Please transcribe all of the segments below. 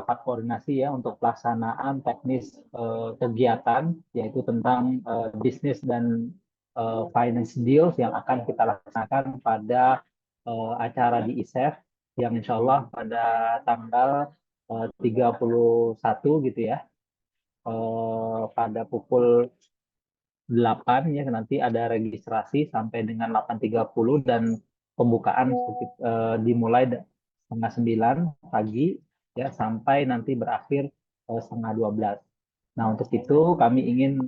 rapat koordinasi ya untuk pelaksanaan teknis kegiatan, yaitu tentang bisnis dan finance deals yang akan kita laksanakan pada acara di ISEF yang insya Allah pada tanggal 31 gitu ya, pada pukul 8 ya, nanti ada registrasi sampai dengan 8.30 dan pembukaan dimulai setengah 9 pagi ya sampai nanti berakhir setengah 12. Nah, untuk itu kami ingin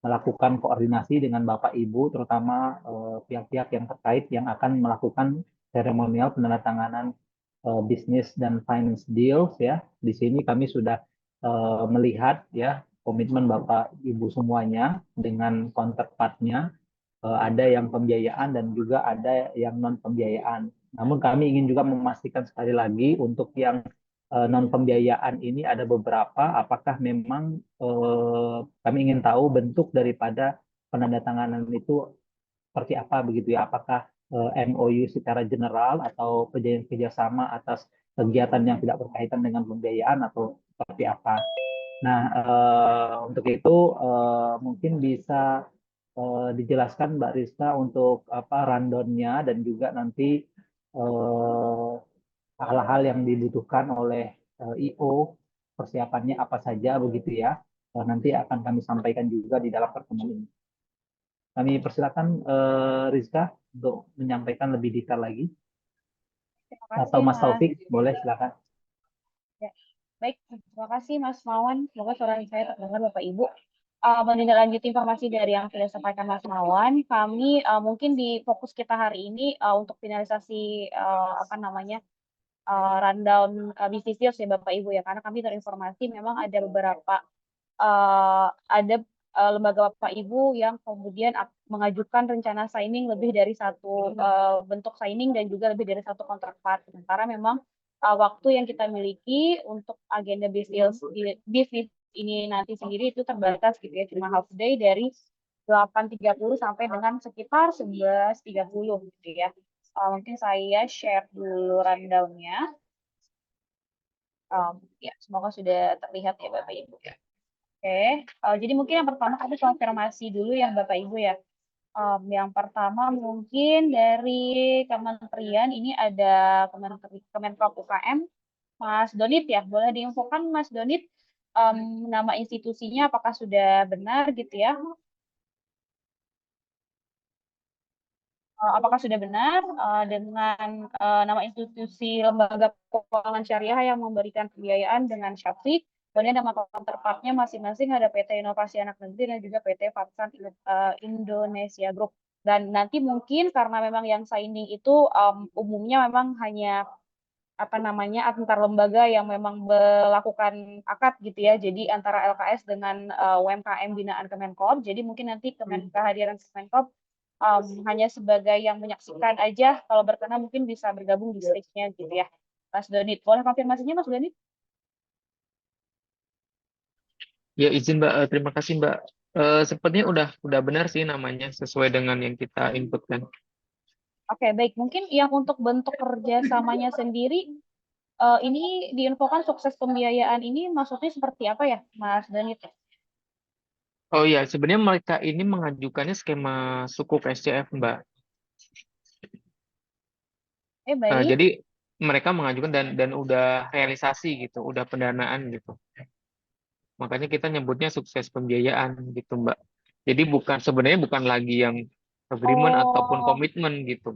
melakukan koordinasi dengan Bapak Ibu, terutama pihak-pihak yang terkait yang akan melakukan seremonial penandatanganan bisnis dan finance deals ya. Di sini kami sudah melihat ya komitmen Bapak Ibu semuanya dengan counterpartnya. Ada yang pembiayaan dan juga ada yang non pembiayaan. Namun kami ingin juga memastikan sekali lagi untuk yang non pembiayaan ini ada beberapa, apakah memang kami ingin tahu bentuk daripada penandatanganan itu seperti apa begitu ya? Apakah MOU secara general atau perjanjian kerjasama atas kegiatan yang tidak berkaitan dengan pembiayaan atau seperti apa? Nah, untuk itu mungkin bisa dijelaskan Mbak Rizka untuk apa rundown-nya dan juga nanti eh, hal-hal yang dibutuhkan oleh IO, persiapannya apa saja begitu ya. Nanti akan kami sampaikan juga di dalam pertemuan ini. Kami persilakan Rizka untuk menyampaikan lebih detail lagi. Terima Atau kasih, Mas Mas. Taufik, boleh silakan. Ya. Baik, terima kasih Mas Mawan. Semoga suara saya terdengar Bapak Ibu. Menindaklanjuti informasi dari yang sudah disampaikan Mas Mawan, kami mungkin di fokus kita hari ini untuk finalisasi apa namanya rundown bisnis deals ya Bapak Ibu ya, karena kami terinformasi memang ada beberapa ada lembaga Bapak Ibu yang kemudian mengajukan rencana signing lebih dari satu bentuk signing dan juga lebih dari satu counterpart. Sementara memang waktu yang kita miliki untuk agenda bisnis ini nanti sendiri itu terbatas gitu ya, cuma half day dari 8.30 sampai dengan sekitar 11.30 gitu ya. Mungkin saya share dulu rundown-nya. Ya, semoga sudah terlihat ya Bapak Ibu ya. Oke, jadi mungkin yang pertama kami konfirmasi dulu ya Bapak Ibu ya. Yang pertama mungkin dari kementerian ini ada Kemenko UKM, Mas Donit ya. Boleh diinfokan Mas Donit nama institusinya apakah sudah benar gitu ya? Apakah sudah benar dengan nama institusi lembaga keuangan syariah yang memberikan pembiayaan dengan Syafri, kemudian nama counterpartnya masing-masing ada PT Inovasi Anak Negeri dan juga PT Fatsan Indonesia Group. Dan nanti mungkin karena memang yang signing itu umumnya memang hanya apa namanya antar lembaga yang memang melakukan akad gitu ya. Jadi antara LKS dengan UMKM binaan Kemenkop. Jadi mungkin nanti kehadiran Kemenkop hanya sebagai yang menyaksikan aja. Kalau berkenan mungkin bisa bergabung di stage-nya gitu ya. Mas Donit, boleh konfirmasinya Mas Donit? Ya izin Mbak, terima kasih Mbak. Sepertinya udah benar sih namanya sesuai dengan yang kita inputkan. Oke, baik. Mungkin yang untuk bentuk kerjasamanya sendiri, ini diinfokan sukses pembiayaan ini maksudnya seperti apa ya, Mas Donit? Oh iya, sebenarnya mereka ini mengajukannya skema sukuk SCF Mbak. Baik. Jadi mereka mengajukan dan udah realisasi gitu, udah pendanaan gitu. Makanya kita nyebutnya sukses pembiayaan gitu Mbak. Jadi sebenarnya bukan lagi yang agreement ataupun Oh, komitmen gitu.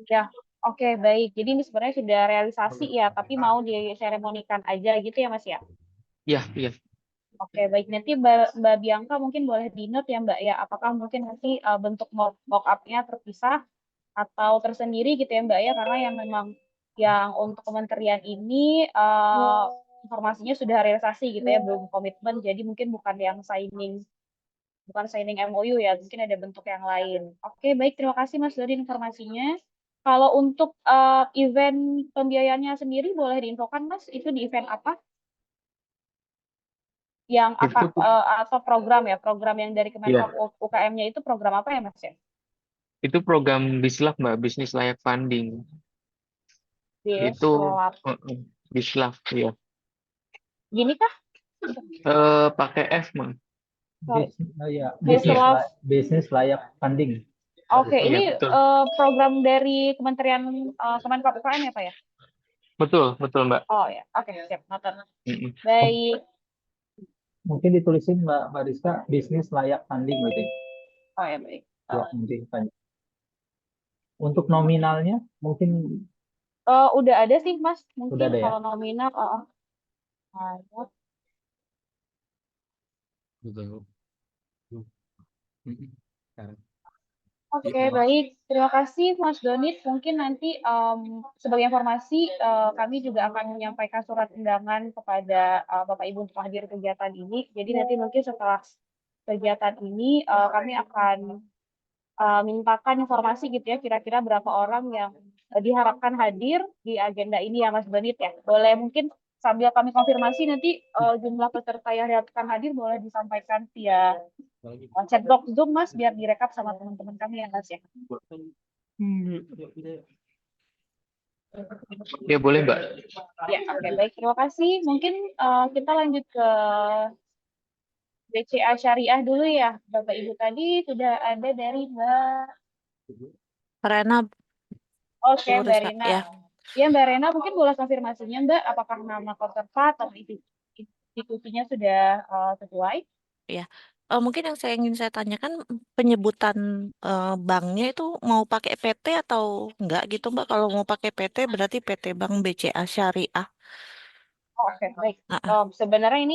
ya. Oke, baik. Jadi ini sebenarnya sudah realisasi ya, tapi mau diseremonikan aja gitu ya, Mas ya? Iya, iya. Oke, baik. Nanti Mbak Bianca mungkin boleh di-note ya, Mbak ya. Apakah mungkin nanti bentuk mock-up-nya terpisah atau tersendiri gitu ya, Mbak ya? Karena yang memang yang untuk kementerian ini informasinya sudah realisasi gitu ya, belum komitmen. Jadi mungkin bukan signing MOU ya, mungkin ada bentuk yang lain. Oke, baik. Terima kasih Mas Dodi informasinya. Kalau untuk event pembiayaannya sendiri boleh diinfokan Mas, itu di event apa? Yang apa Itu atau program ya, program yang dari Kemenko ya, UKM-nya itu program apa ya Mas ya? itu program BISLAF Mbak, bisnis layak funding. Itu Bislab. Bislab ya. Gini kah? Pakai F, Mang. Sorry. Ya, Bislab. bisnis layak funding. Oke, Iya, ini betul. program dari Kementerian Kemenkop UKM ya, Pak ya? Betul, Mbak. Oh ya, oke, siap, noted. Mm-mm. Baik. Mungkin ditulisin Mbak Rizka, bisnis layak funding gitu. Oh ya, baik. Ya, mungkin kan. Untuk nominalnya mungkin Udah ada sih, Mas. udah Mungkin ada ya. kalau nominal, ada. Betul. Mm-mm. Sekarang. Oke, baik. Terima kasih, Mas Donit. Mungkin nanti sebagai informasi, kami juga akan menyampaikan surat undangan kepada Bapak Ibu untuk hadir kegiatan ini. Jadi nanti mungkin setelah kegiatan ini, kami akan mintakan informasi gitu ya, kira-kira berapa orang yang diharapkan hadir di agenda ini ya, Mas Donit ya. Boleh mungkin sambil kami konfirmasi nanti jumlah peserta yang diharapkan hadir boleh disampaikan via chat box Zoom, Mas, biar direkap sama teman-teman kami ya, Mas ya. Ya, boleh, Mbak. Ya, oke, baik. Terima kasih. Mungkin kita lanjut ke BCA Syariah dulu ya. Bapak Ibu tadi sudah ada dari Mbak. Rena, Oke, Bu Mbak Rizka, Rena. ya, Ya, Mbak Rena mungkin boleh konfirmasinya, Mbak, apakah nama counterpart atau institusinya sudah sesuai? ya. Mungkin yang ingin saya tanyakan penyebutan banknya itu mau pakai PT atau enggak gitu Mbak? Kalau mau pakai PT berarti PT Bank BCA Syariah. Oh, oke, baik. Ah, ah. Sebenarnya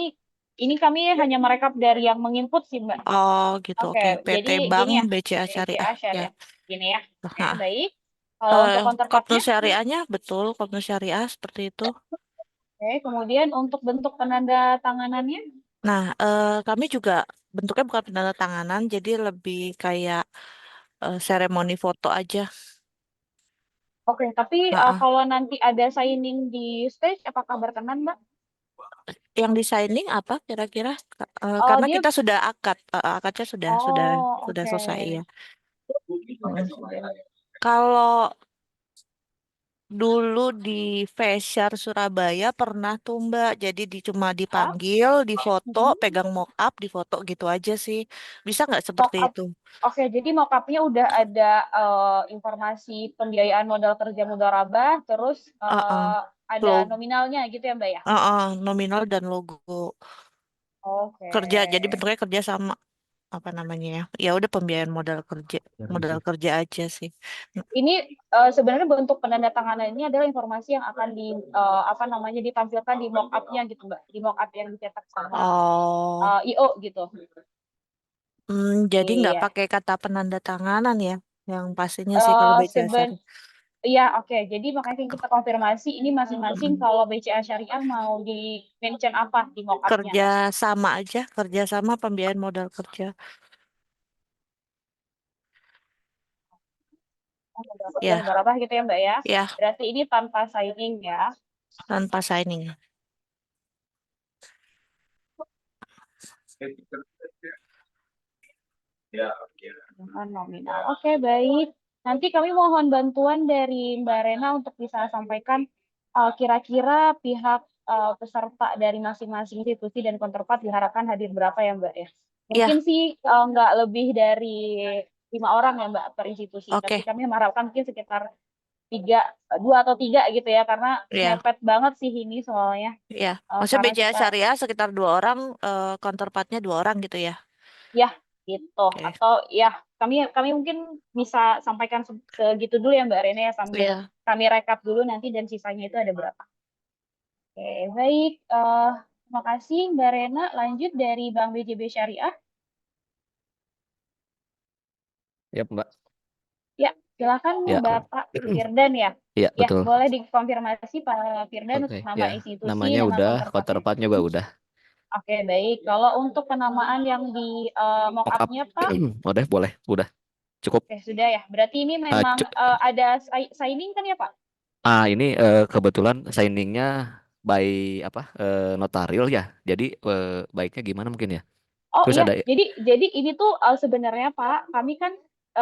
ini kami hanya merekap dari yang menginput sih, Mbak. Oh gitu, Oke, oke. PT jadi Bank gini ya, BCA BCA Syariah, ya. Syariah. Gini ya. Oke, Ah. baik. Kalau untuk Kopnu counterpartnya, Syariahnya betul, Kopnu Syariah seperti itu. oke, kemudian untuk bentuk penanda tanganannya, Nah, kami juga bentuknya bukan penandatanganan, jadi lebih kayak seremoni foto aja. oke, tapi Ah, ah. kalau nanti ada signing di stage, apakah berkenan, Mbak? Yang di signing apa kira-kira? Oh, Karena dia, kita sudah akad, akadnya oh, sudah oke. selesai ya. Kalau dulu di Fasyar Surabaya pernah tuh Mbak, jadi cuma Ah, dipanggil, difoto, mhm. pegang mock up, difoto gitu aja sih. Bisa nggak seperti Mock-up. itu? Oke, jadi mock-up-nya udah ada informasi pembiayaan modal kerja mudharabah, terus Uh-uh. ada Log, nominalnya gitu ya, Mbak ya? nominal dan logo Oke. kerja. Jadi bentuknya kerja sama apa namanya ya? Ya udah pembiayaan modal kerja aja sih. Ini sebenarnya bentuk penandatanganan ini adalah informasi yang akan apa namanya ditampilkan di mock-up-nya gitu, Mbak. Di mock-up yang dicetak sama Oh. IO gitu. Jadi nggak Iya. pakai kata penanda tanganan ya, yang pastinya sih kalau BCA Seben Syariah. Iya, oke. Jadi makanya kita konfirmasi ini masing-masing kalau BCA Syariah mau di mention apa di mock-up-nya. Kerja sama aja, kerja sama pembiayaan modal kerja. Modal kerja Ya, mudharabah gitu ya, Mbak ya. ya, Berarti ini tanpa signing ya. tanpa signing. Dengan nominal. Oke, baik. Nanti kami mohon bantuan dari Mbak Rena untuk bisa sampaikan kira-kira pihak peserta dari masing-masing institusi dan counterpart diharapkan hadir berapa ya, Mbak ya. Mungkin Ya, sih nggak lebih dari 5 orang ya, Mbak, per institusi. Tapi oke. kami mengharapkan mungkin sekitar 2 atau 3 gitu ya, karena Ya, mepet banget sih ini soalnya. ya. Maksudnya Karena BCA kita Syariah sekitar 2 orang, counterpartnya 2 orang gitu ya. ya, gitu. Oke. Atau ya, kami mungkin bisa sampaikan segitu dulu ya Mbak Rene ya, sambil Ya, kami rekap dulu nanti dan sisanya itu ada berapa. Oke, baik. Terima kasih Mbak Rena. Lanjut dari Bank BJB Syariah. Ya, Mbak. Ya, silakan Ya. Bapak Firdan ya. Iya, Ya, betul. boleh dikonfirmasi Pak Firdan Oke, untuk nama ya. institusi, Namanya nama udah, counterpartnya. counterpart juga udah. Oke, baik. Kalau untuk penamaan yang di mock Mock up. up-nya Pak, Udah, boleh. Udah. Cukup. oke, sudah ya. Berarti ini Ah, memang ada signing kan ya Pak? ini kebetulan signingnya by apa notaril ya. Jadi baiknya gimana mungkin ya. Oh Terus iya, ada jadi ini tuh sebenarnya Pak, kami kan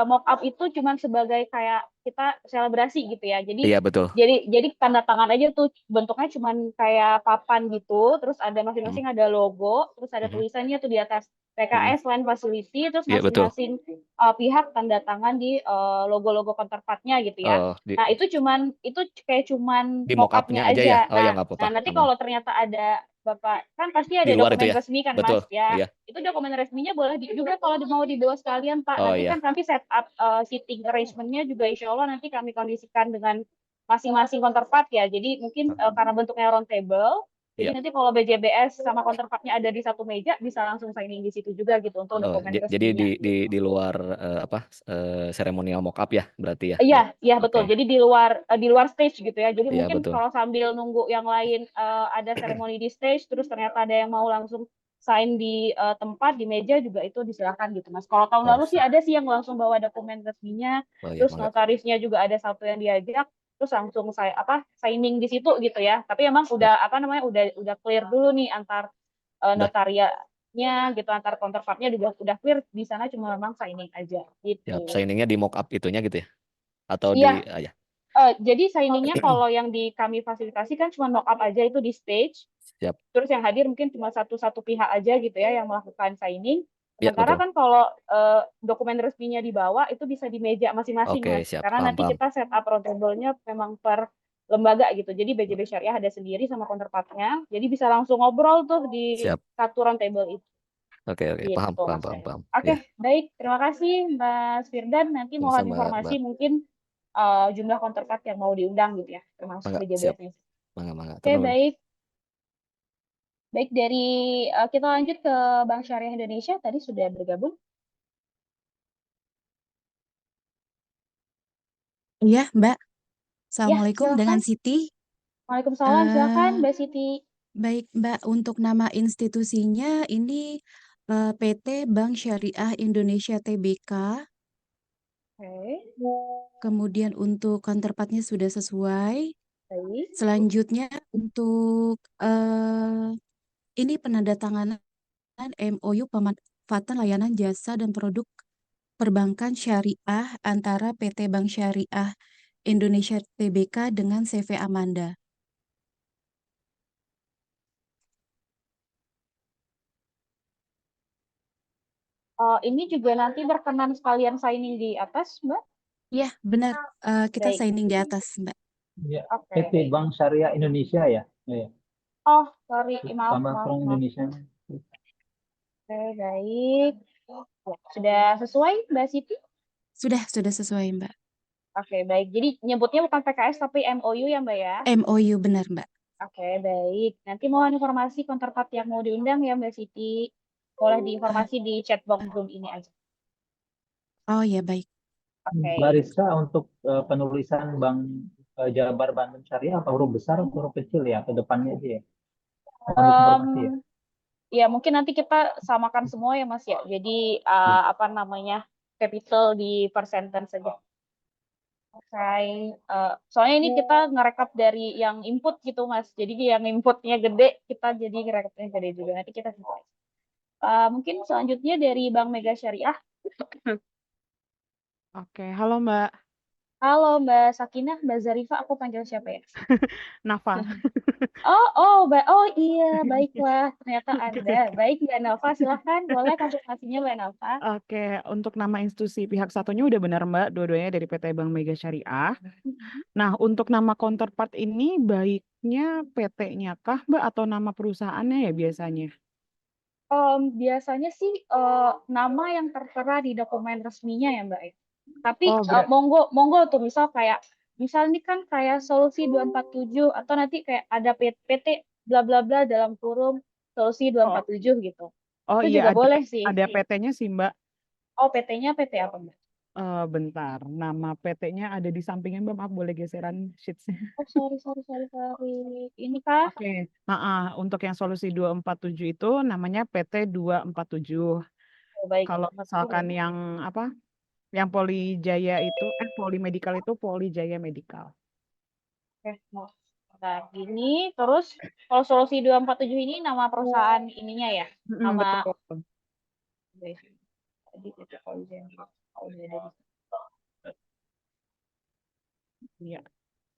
mock up itu cuma sebagai kayak kita selebrasi gitu ya. Iya, betul. Jadi tanda tangan aja tuh bentuknya cuma kayak papan gitu, terus ada Hmm. masing-masing ada logo, terus ada Mhm. tulisannya tuh di atas Mhm. PKS Land Facility, terus Iya, betul. masing-masing pihak tanda tangan di logo-logo counterpartnya gitu ya. Oh, Nah, itu kayak cuman di mock mock up-nya up-nya aja ya? aja. Oh ya, Nah, nggak apa-apa. nanti Aman. kalau ternyata ada Bapak, kan pasti Di ada luar itu dokumen ya? resmi kan, Betul. Mas, ya. Iya. Itu dokumen resminya boleh juga kalau mau dibawa sekalian, Pak. Oh Nanti kan iya. kami set up seating arrangement-nya juga insya Allah nanti kami kondisikan dengan masing-masing counterpart ya. Jadi mungkin karena bentuknya round table, jadi Iya. nanti kalau BJBS sama counterpartnya ada di satu meja, bisa langsung signing di situ juga gitu untuk Oh, dokumen jadi resminya. di luar seremonial mock up ya berarti ya? Iya betul. Oke. Jadi di luar stage gitu ya. Jadi Iya, mungkin betul. kalau sambil nunggu yang lain ada seremoni di stage, terus ternyata ada yang mau langsung sign di tempat di meja juga itu disilakan gitu, Mas. Kalau tahun Oh, lalu sih ada sih yang langsung bawa dokumen resminya, oh ya, terus mangga. notarisnya juga ada satu yang diajak, terus langsung signing di situ gitu ya. Tapi emang Siap. udah udah clear dulu nih antar Udah. notariatnya gitu, antar counterpartnya juga udah clear, di sana cuma memang signing aja gitu. Siap. Signingnya di mock up itunya gitu ya? Atau Iya. ya. Jadi signingnya kalau yang di kami fasilitasi kan cuma mock up aja itu di stage. Siap. Terus yang hadir mungkin cuma satu pihak aja gitu ya yang melakukan signing. Iya, Sementara betul. kan kalau dokumen resminya dibawa itu bisa di meja masing-masing, Oke, Mas. siap. Karena nanti Paham. kita set up roundtable-nya memang per lembaga gitu. Jadi BJB Syariah ada sendiri sama counterpart-nya. Jadi bisa langsung ngobrol tuh di Siap. satu roundtable itu. Oke, paham, Gitu, paham, Mas. paham, paham. Oke, Iya. baik. Terima kasih, Mas Firdan. Nanti mohon Sama-sama, informasi Mbak. mungkin jumlah counterpart yang mau diundang gitu ya, termasuk Mangga, siap. BJBS-nya. Mangga. Oke, Turun. baik. Baik, dari kita lanjut ke Bank Syariah Indonesia. Tadi sudah bergabung. Iya, Mbak. Ya, Assalamualaikum dengan silakan. Siti. Waalaikumsalam, silakan Eh, Mbak Siti. baik, Mbak. Untuk nama institusinya ini PT Bank Syariah Indonesia Tbk. Oke, Kemudian untuk counterpartnya sudah sesuai. baik. Selanjutnya untuk ini penandatanganan MOU pemanfaatan layanan jasa dan produk perbankan syariah antara PT Bank Syariah Indonesia Tbk dengan CV Amanda. Ini juga nanti berkenan sekalian signing di atas, Mbak. Iya, benar. Kita Baik. signing di atas, Mbak. Ya, Oke, PT baik. Bank Syariah Indonesia ya. Ya. Oh, sorry, maaf. Tambah Bank Indonesia. Oke, baik. Ya, sudah sesuai, Mbak Siti? Sudah sesuai, Mbak. Oke, baik. Jadi nyebutnya bukan PKS tapi MOU ya, Mbak ya? MOU benar, Mbak. Oke, baik. Nanti mohon informasi counterpart yang mau diundang ya, Mbak Siti. Boleh diinformasi di chat box Zoom ini aja. Oh ya, baik. Oke. Mbak Rizka, untuk penulisan Bank Jabar Banten Syariah apa huruf besar atau huruf kecil ya ke depannya aja ya? Mohon informasi ya. Ya, mungkin nanti kita samakan semua ya, Mas ya. Jadi apa namanya? Capital di per sentence saja. Oke. Soalnya ini kita ngerekap dari yang input gitu, Mas. Jadi yang inputnya gede, kita jadi ngerekapnya gede juga. Nanti kita sesuai. Mungkin selanjutnya dari Bank Mega Syariah. Oke, halo Mbak Halo Mbak Sakinah, Mbak Zarifah, aku panggil siapa ya? Nafa. Oh iya, baiklah. Ternyata Anda. Baik Mbak Nova, silahkan. Boleh konsultasinya Mbak Nova. Oke, untuk nama institusi pihak satunya udah benar Mbak, dua-duanya dari PT Bank Mega Syariah. Nah, untuk nama counterpart ini baiknya PT-nya kah Mbak atau nama perusahaannya ya biasanya? Biasanya sih nama yang tertera di dokumen resminya ya Mbak. Tapi Oh, monggo tuh misal ini kan kayak solusi 247 atau nanti kayak ada PT bla bla bla dalam kurung solusi 247 gitu. Oh Itu iya, juga boleh sih. ada PT-nya sih Mbak. Oh, PT-nya PT apa Mbak? Bentar, nama PT-nya ada di sampingnya Mbak, maaf boleh geseran sheets-nya. Oh, sorry. Ini kah? Oke, untuk yang solusi 247 itu namanya PT 247. Oh, baik. Kalau misalkan yang apa? Yang Polijaya itu, Polimedical itu Polijaya Medical. Oke, nah gini, terus kalau solusi 247 ini nama perusahaan ininya ya? Nama Betul. Tadi itu Polijaya. Iya,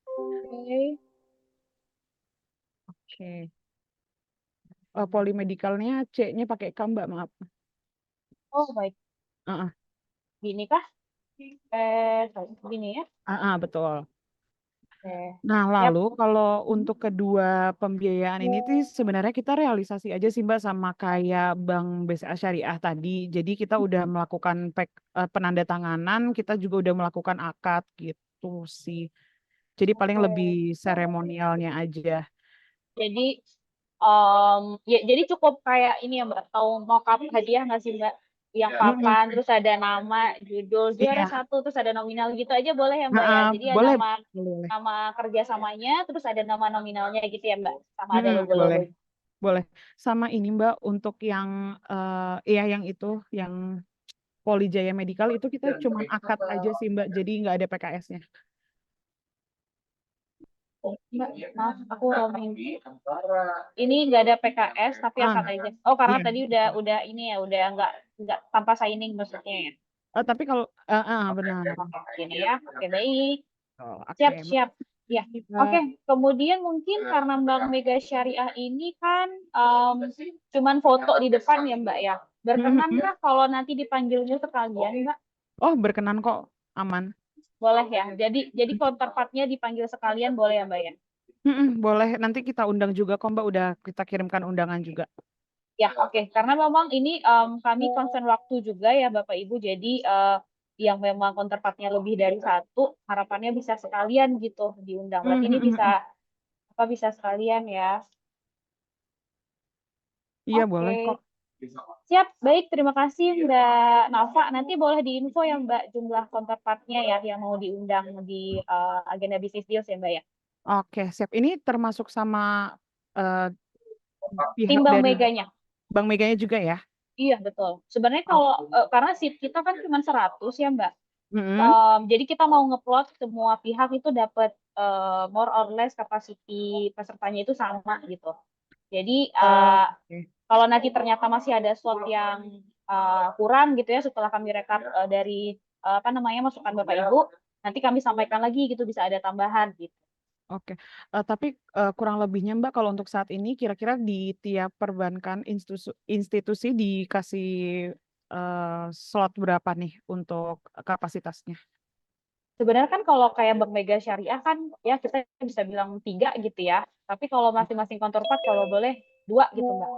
Oke. oke. Polimedikalnya C-nya pakai K, Mbak, maaf. Oh, baik. Heeh. Gini kah? Sorry, gini ya. Betul. Oke. Nah, Siap. lalu kalau untuk kedua pembiayaan ini tuh sebenarnya kita realisasi aja sih Mbak sama kayak Bank BCA Syariah tadi. Jadi kita udah melakukan penandatanganan, kita juga udah melakukan akad gitu sih. Jadi paling lebih Oke. seremonialnya aja. Jadi, ya, jadi cukup kayak ini ya Mbak, tahu mockup hadiah nggak sih Mbak? Yang papan, terus ada nama, judul, juara Iya, 1, terus ada nominal gitu aja boleh ya Mbak ya? Jadi ya boleh, nama boleh, nama kerjasamanya, terus ada nama nominalnya gitu ya Mbak? Sama ada boleh, logo-logo. boleh. Sama ini Mbak untuk yang yang itu, yang Polijaya Medical itu kita cuma akad aja sih Mbak, jadi nggak ada PKS-nya. Mbak, maaf, aku roaming. Ini nggak ada PKS tapi akad aja. Oh, karena Iya. tadi udah ini ya, udah nggak tanpa signing maksudnya ya. Tapi kalau benar. Gini ya. Oke, baik. Oh, oke. Siap, siap. Ya. Oke, kemudian mungkin karena Bank Mega Syariah ini kan cuman foto di depan ya Mbak ya. Berkenankah kalau nanti dipanggilnya sekalian Mbak? Oh, berkenan kok, aman. Boleh ya. Jadi counterpartnya dipanggil sekalian boleh ya Mbak ya? Boleh, nanti kita undang juga kok Mbak, udah kita kirimkan undangan juga. Ya, oke. Karena memang ini kami concern waktu juga ya Bapak Ibu. Jadi yang memang counterpartnya lebih dari satu, harapannya bisa sekalian gitu diundang. Berarti ini bisa sekalian ya. Iya, Oke. boleh kok. Siap, baik. Terima kasih Mbak Nafa. Nanti boleh diinfo ya Mbak jumlah counterpartnya ya yang mau diundang di agenda bisnis deals ya Mbak ya. Oke, siap. Ini termasuk sama eh, pihak Tim Bank dari Meganya. Bank Meganya juga ya? Iya, betul. Sebenarnya kalau karena seat kita kan cuma 100 ya Mbak. Mm-mm. Jadi kita mau ngeplot semua pihak itu dapat more or less capacity pesertanya itu sama gitu. Jadi Oke. kalau nanti ternyata masih ada slot yang kurang gitu ya setelah kami rekap dari apa namanya masukan Bapak Ibu, nanti kami sampaikan lagi gitu bisa ada tambahan gitu. Oke. Tapi kurang lebihnya Mbak kalau untuk saat ini kira-kira di tiap perbankan institusi dikasih slot berapa nih untuk kapasitasnya? Sebenarnya kan kalau kayak Bank Mega Syariah kan ya kita bisa bilang 3 gitu ya. Tapi kalau masing-masing counterpart kalau boleh 2 gitu Mbak.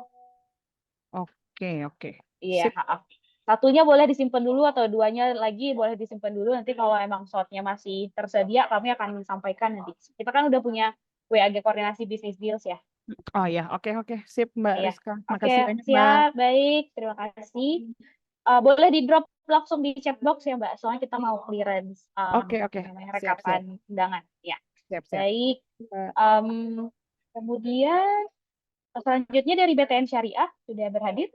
Oke. Iya, Sip. satunya boleh disimpan dulu atau duanya lagi boleh disimpan dulu. Nanti kalau emang slotnya masih tersedia, kami akan sampaikan nanti. Kita kan udah punya WAG koordinasi bisnis deals ya. Oh ya, oke. Sip Mbak Iya. Rizka. Oke, Makasih banyak Mbak. siap, baik. Terima kasih. Boleh di drop langsung di chat box ya Mbak. Soalnya kita mau clearance Oke. namanya Siap. rekapan undangan. Ya, Siap. baik. Mbak. Kemudian selanjutnya dari BTN Syariah sudah berhadir.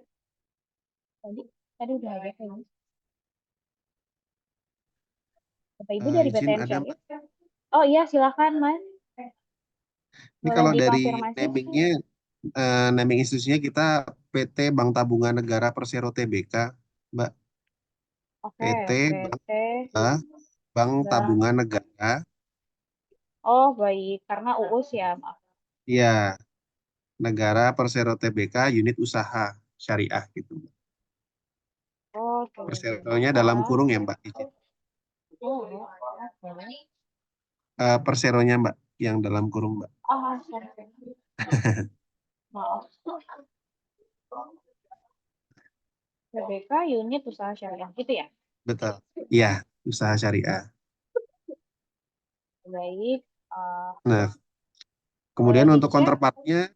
Tadi udah ada kayaknya. Bapak Ibu dari Izin BTN ada Mbak. Syariah. Oh iya, silakan Mas. Ini Boleh kalau dari dikonfirmasi? naming institusinya kita PT Bank Tabungan Negara Persero Tbk, Mbak. Oke, PT PT. Bank Tabungan Negara. Oh, baik. Karena UUS ya, maaf. Iya, Negara Persero Tbk unit usaha syariah gitu. Oh, Perseronya dalam kurung ya Mbak. Izin. Perseronya Mbak yang dalam kurung Mbak. Oh, sorry. Maaf. PBK unit usaha syariah gitu ya? Betul. Iya, usaha syariah. Baik. Nah, kemudian untuk Dicek.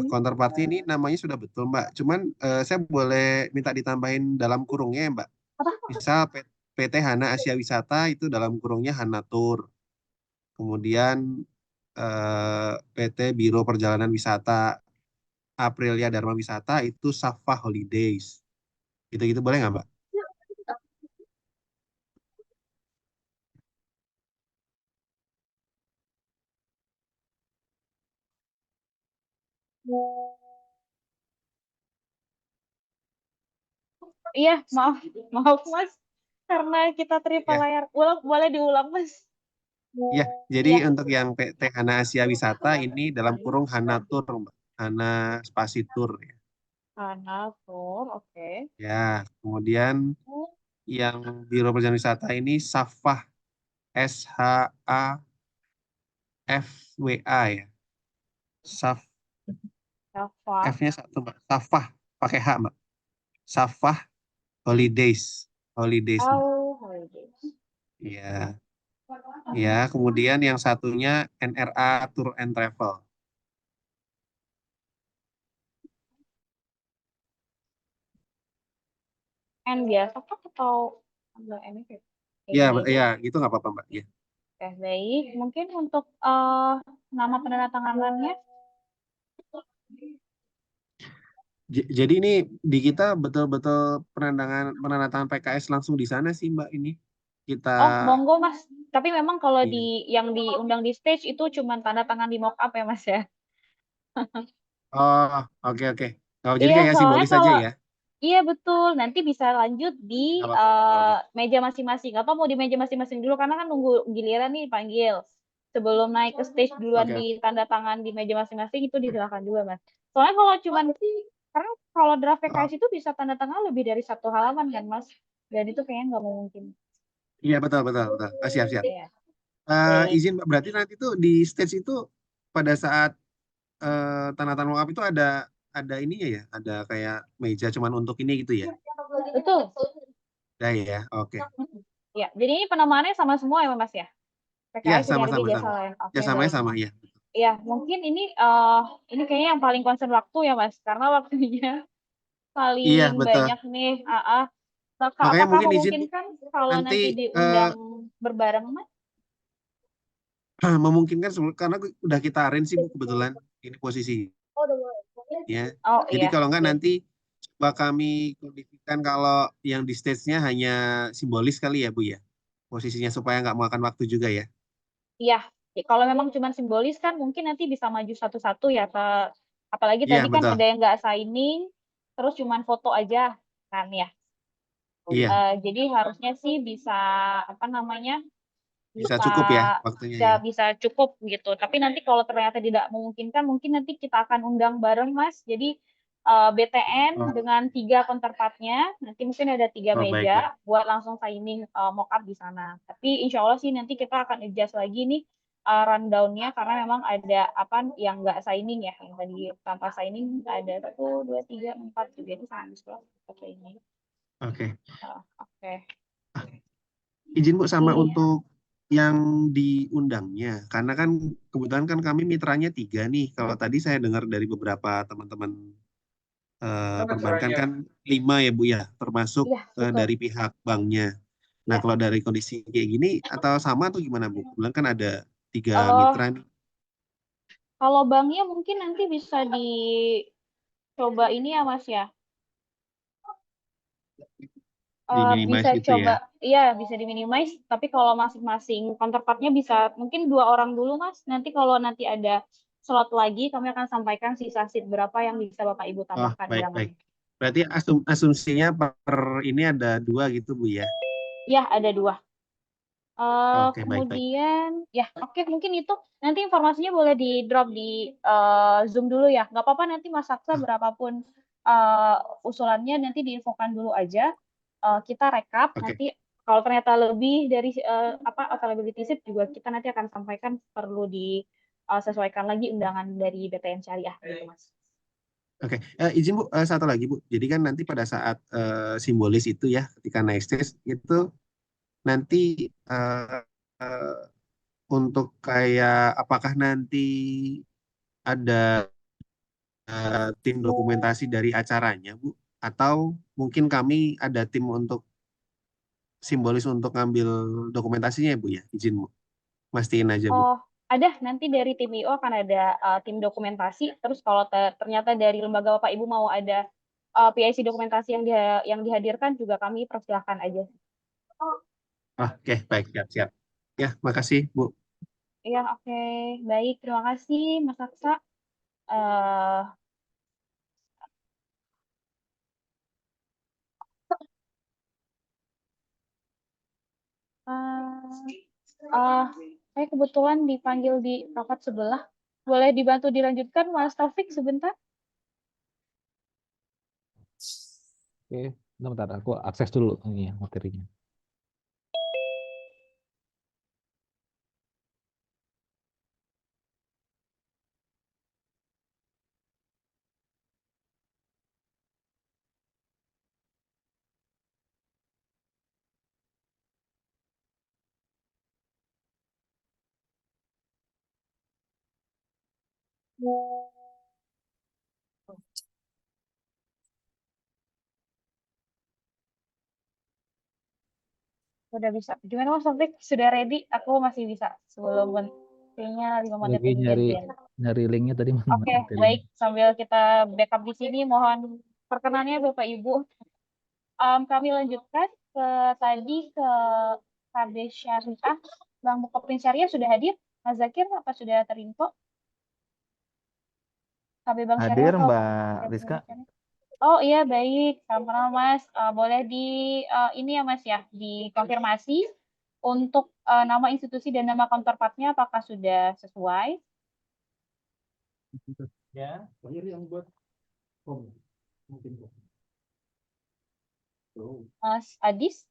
counterparty ini namanya sudah betul Mbak. Cuman saya boleh minta ditambahin dalam kurungnya ya Mbak. Misal PT Hana Asia Wisata itu dalam kurungnya Hanatur. Kemudian PT Biro Perjalanan Wisata Aprilia Dharma Wisata itu Safa Holidays. Gitu-gitu boleh nggak Mbak? Iya, maaf Mas. Karena kita triple Ya. layar. Boleh diulang Mas? Ya, jadi Iya, untuk yang PT Hana Asia Wisata ini dalam kurung Hana Tour, Mbak. Hana Spasi Tour ya. karena tour, oke. Ya, kemudian yang Biro Perjalanan Wisata ini Safah, SHAFWA ya. Saf Java, F-nya satu, Mbak. Safah pakai H, Mbak. Safah Holidays. Holidays, Mbak. oh, holidays. Ya, ya. Kemudian yang satunya NRA Tour and Travel. N biasa kah atau enggak ini kayak Ya, gini aja? ya, gitu nggak apa-apa, Mbak. Ya. Oke, baik. Mungkin untuk nama penandatanganannya, Jadi ini di kita betul-betul penandatangan PKS langsung di sana sih, Mbak. Ini kita oh monggo Mas. Tapi memang kalau iya. di yang diundang di stage itu cuma tanda tangan di mock up ya Mas ya. Oh, oke oke. Oh, jadi Iya, kayak soalnya simbolis aja kalau ya? iya betul, nanti bisa lanjut di Nggak apa-apa, nggak apa-apa. meja masing-masing. Atau mau di meja masing-masing dulu karena kan nunggu giliran nih panggil. Sebelum naik ke stage duluan Oke. di tanda tangan di meja masing-masing itu disilakan juga Mas. Soalnya kalau cuman karena kalau draft Oh, PKS itu bisa tanda tangan lebih dari satu halaman kan Mas. Dan itu kayaknya nggak mungkin. iya betul betul betul. Ah, siap siap. Iya, baik. Izin Mbak, berarti nanti tuh di stage itu pada saat tanda tangan lengkap itu ada ininya ya, ada kayak meja cuman untuk ini gitu ya? Betul. Ya ya, oke. Ya, jadi ini penamaannya sama semua ya Mas ya? Ya PKS Sinergi sama-sama Jasa sama. Layanan. Ya Oke, samanya baik. sama ya. Ya, mungkin ini kayaknya yang paling concern waktu ya Mas, karena waktunya Iya paling betul. banyak nih. Nah, Kak, Makanya apakah mungkin izin Bu, memungkinkan kalau nanti nanti diundang berbareng Mas? memungkinkan karena udah kita arrange sih Bu kebetulan ini posisi ya. Oh Jadi iya, kalau enggak baik. nanti coba kami kondisikan kalau yang di stage-nya hanya simbolis kali ya Bu ya. Posisinya supaya nggak makan waktu juga ya. Iya, kalau memang cuma simbolis kan mungkin nanti bisa maju satu-satu ya, apalagi Iya tadi kan betul. ada yang nggak signing, terus cuma foto aja kan ya. Iya, Jadi harusnya sih bisa apa namanya bisa bisa cukup ya waktunya ya. bisa cukup gitu. Tapi nanti kalau ternyata tidak memungkinkan, mungkin nanti kita akan undang bareng Mas. Jadi BTN Oh, dengan 3 counterpartnya, nanti mungkin ada 3 oh baik meja baik. buat langsung signing mock up di sana. Tapi insya Allah sih nanti kita akan adjust lagi nih rundown-nya karena memang ada apa yang nggak signing ya, yang tadi tanpa signing ada 1, 2, 3, 4 juga itu sama oke ini. Oke. Oke. Izin Bu sama Iya. untuk yang diundangnya, karena kan kebetulan kan kami mitranya 3 nih. Kalau tadi saya dengar dari beberapa teman-teman perbankan kan 5 ya Bu ya, termasuk Iya, betul. dari pihak banknya. Nah Ya. kalau dari kondisi kayak gini atau sama atau gimana Bu? Kebetulan kan ada 3 mitra nih. Kalau banknya mungkin nanti bisa dicoba ini ya Mas ya. Di minimize Bisa gitu ya. coba, iya bisa diminimize. Tapi kalau masing-masing counterpartnya bisa mungkin 2 orang dulu Mas. Nanti kalau nanti ada slot lagi, kami akan sampaikan sisa seat berapa yang bisa Bapak Ibu Oh tambahkan baik undangan. baik. Berarti asumsinya per ini ada 2 gitu Bu ya. Ya, ada 2. Oke baik baik. Kemudian, ya oke mungkin itu nanti informasinya boleh di drop di Zoom dulu ya. Nggak apa-apa nanti Mas Saksa berapapun usulannya nanti diinfokan dulu aja. Kita rekap Oke. nanti kalau ternyata lebih dari availability seat juga kita nanti akan sampaikan perlu disesuaikan lagi undangan dari BTN Syariah gitu Mas. Oke, izin Bu, satu lagi Bu. Jadi kan nanti pada saat simbolis itu ya, ketika naik stage itu nanti eh, eh, untuk kayak apakah nanti ada tim dokumentasi dari acaranya Bu, atau mungkin kami ada tim untuk simbolis untuk ngambil dokumentasinya ya Bu ya, izin Bu, mastiin aja Bu. Oh, ada nanti dari tim IO akan ada tim dokumentasi. Terus kalau ternyata dari lembaga Bapak Ibu mau ada PIC dokumentasi yang dihadirkan juga kami persilahkan aja. Oke, baik, siap, siap. Ya, makasih Bu. Iya, oke. Baik, terima kasih Mas Aksa. Eh, eh, eh, Saya kebetulan dipanggil di rapat sebelah. Boleh dibantu dilanjutkan, Mas Taufik, sebentar? Oke, bentar, aku akses dulu ini ya, materinya. Udah bisa. Gimana Mas Taufik? Sudah ready? Aku masih bisa. Sebelum kayaknya 5 menit Lagi lagi janjian. nyari linknya tadi mana Oke, materinya. baik. Sambil kita backup di sini, mohon perkenannya Bapak Ibu. Kami lanjutkan ke tadi ke KB Syariah. Bang Bukopin Syariah sudah hadir? Mas Zakir, apa sudah terinfo? KB Bank Syariah Hadir atau Mbak KB Rizka. Bank Syariah? Oh iya, baik. Sama Mas. Boleh ini ya Mas ya, dikonfirmasi untuk nama institusi dan nama counterpartnya apakah sudah sesuai? Ya, yang buat Mas Adis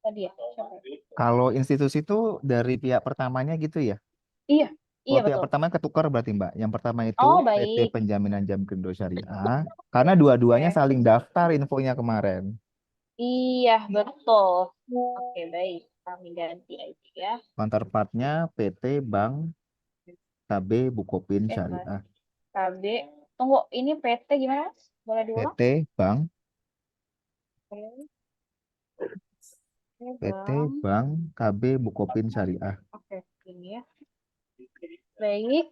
tadi ya? Siapa? Kalau institusi itu dari pihak pertamanya gitu ya? Iya, iya Kalau pihak betul. pertama ketukar berarti Mbak. Yang pertama itu Oh, PT baik. Penjaminan Jamkrindo Syariah. Karena dua-duanya Oke. saling daftar infonya kemarin. Iya, betul. Oke, baik. Kami ganti aja ya. Counterpartnya PT Bank KB Bukopin Mas. Syariah. KB. Tunggu, ini PT gimana Mas? Boleh diulang? PT Bank Oke, PT Bang. Bank KB Bukopin Syariah. Oke, ini ya. Baik.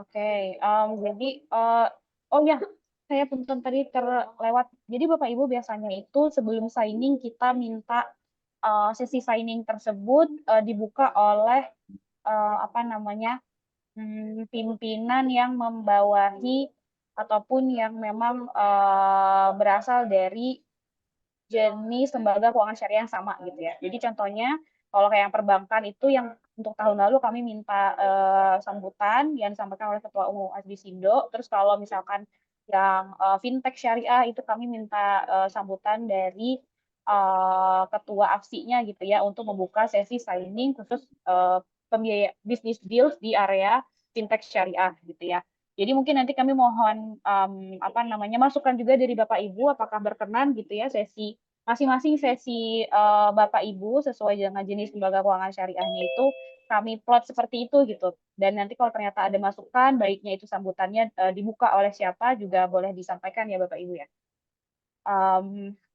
Oke, jadi oh ya, saya punten tadi terlewat. Jadi Bapak Ibu biasanya itu sebelum signing kita minta sesi signing tersebut dibuka oleh apa namanya pimpinan yang membawahi ataupun yang memang berasal dari jenis lembaga keuangan syariah yang sama gitu ya. Jadi contohnya kalau kayak yang perbankan itu yang untuk tahun lalu kami minta sambutan yang disampaikan oleh Ketua Umum Asbisindo. Terus kalau misalkan yang fintech syariah itu kami minta sambutan dari Ketua AFSI-nya gitu ya untuk membuka sesi signing khusus pembiaya bisnis deals di area fintech syariah gitu ya. Jadi mungkin nanti kami mohon apa namanya masukan juga dari Bapak Ibu apakah berkenan gitu ya sesi masing-masing sesi Bapak Ibu sesuai dengan jenis lembaga keuangan syariahnya itu kami plot seperti itu gitu. Dan nanti kalau ternyata ada masukan baiknya itu sambutannya dibuka oleh siapa juga boleh disampaikan ya Bapak Ibu ya.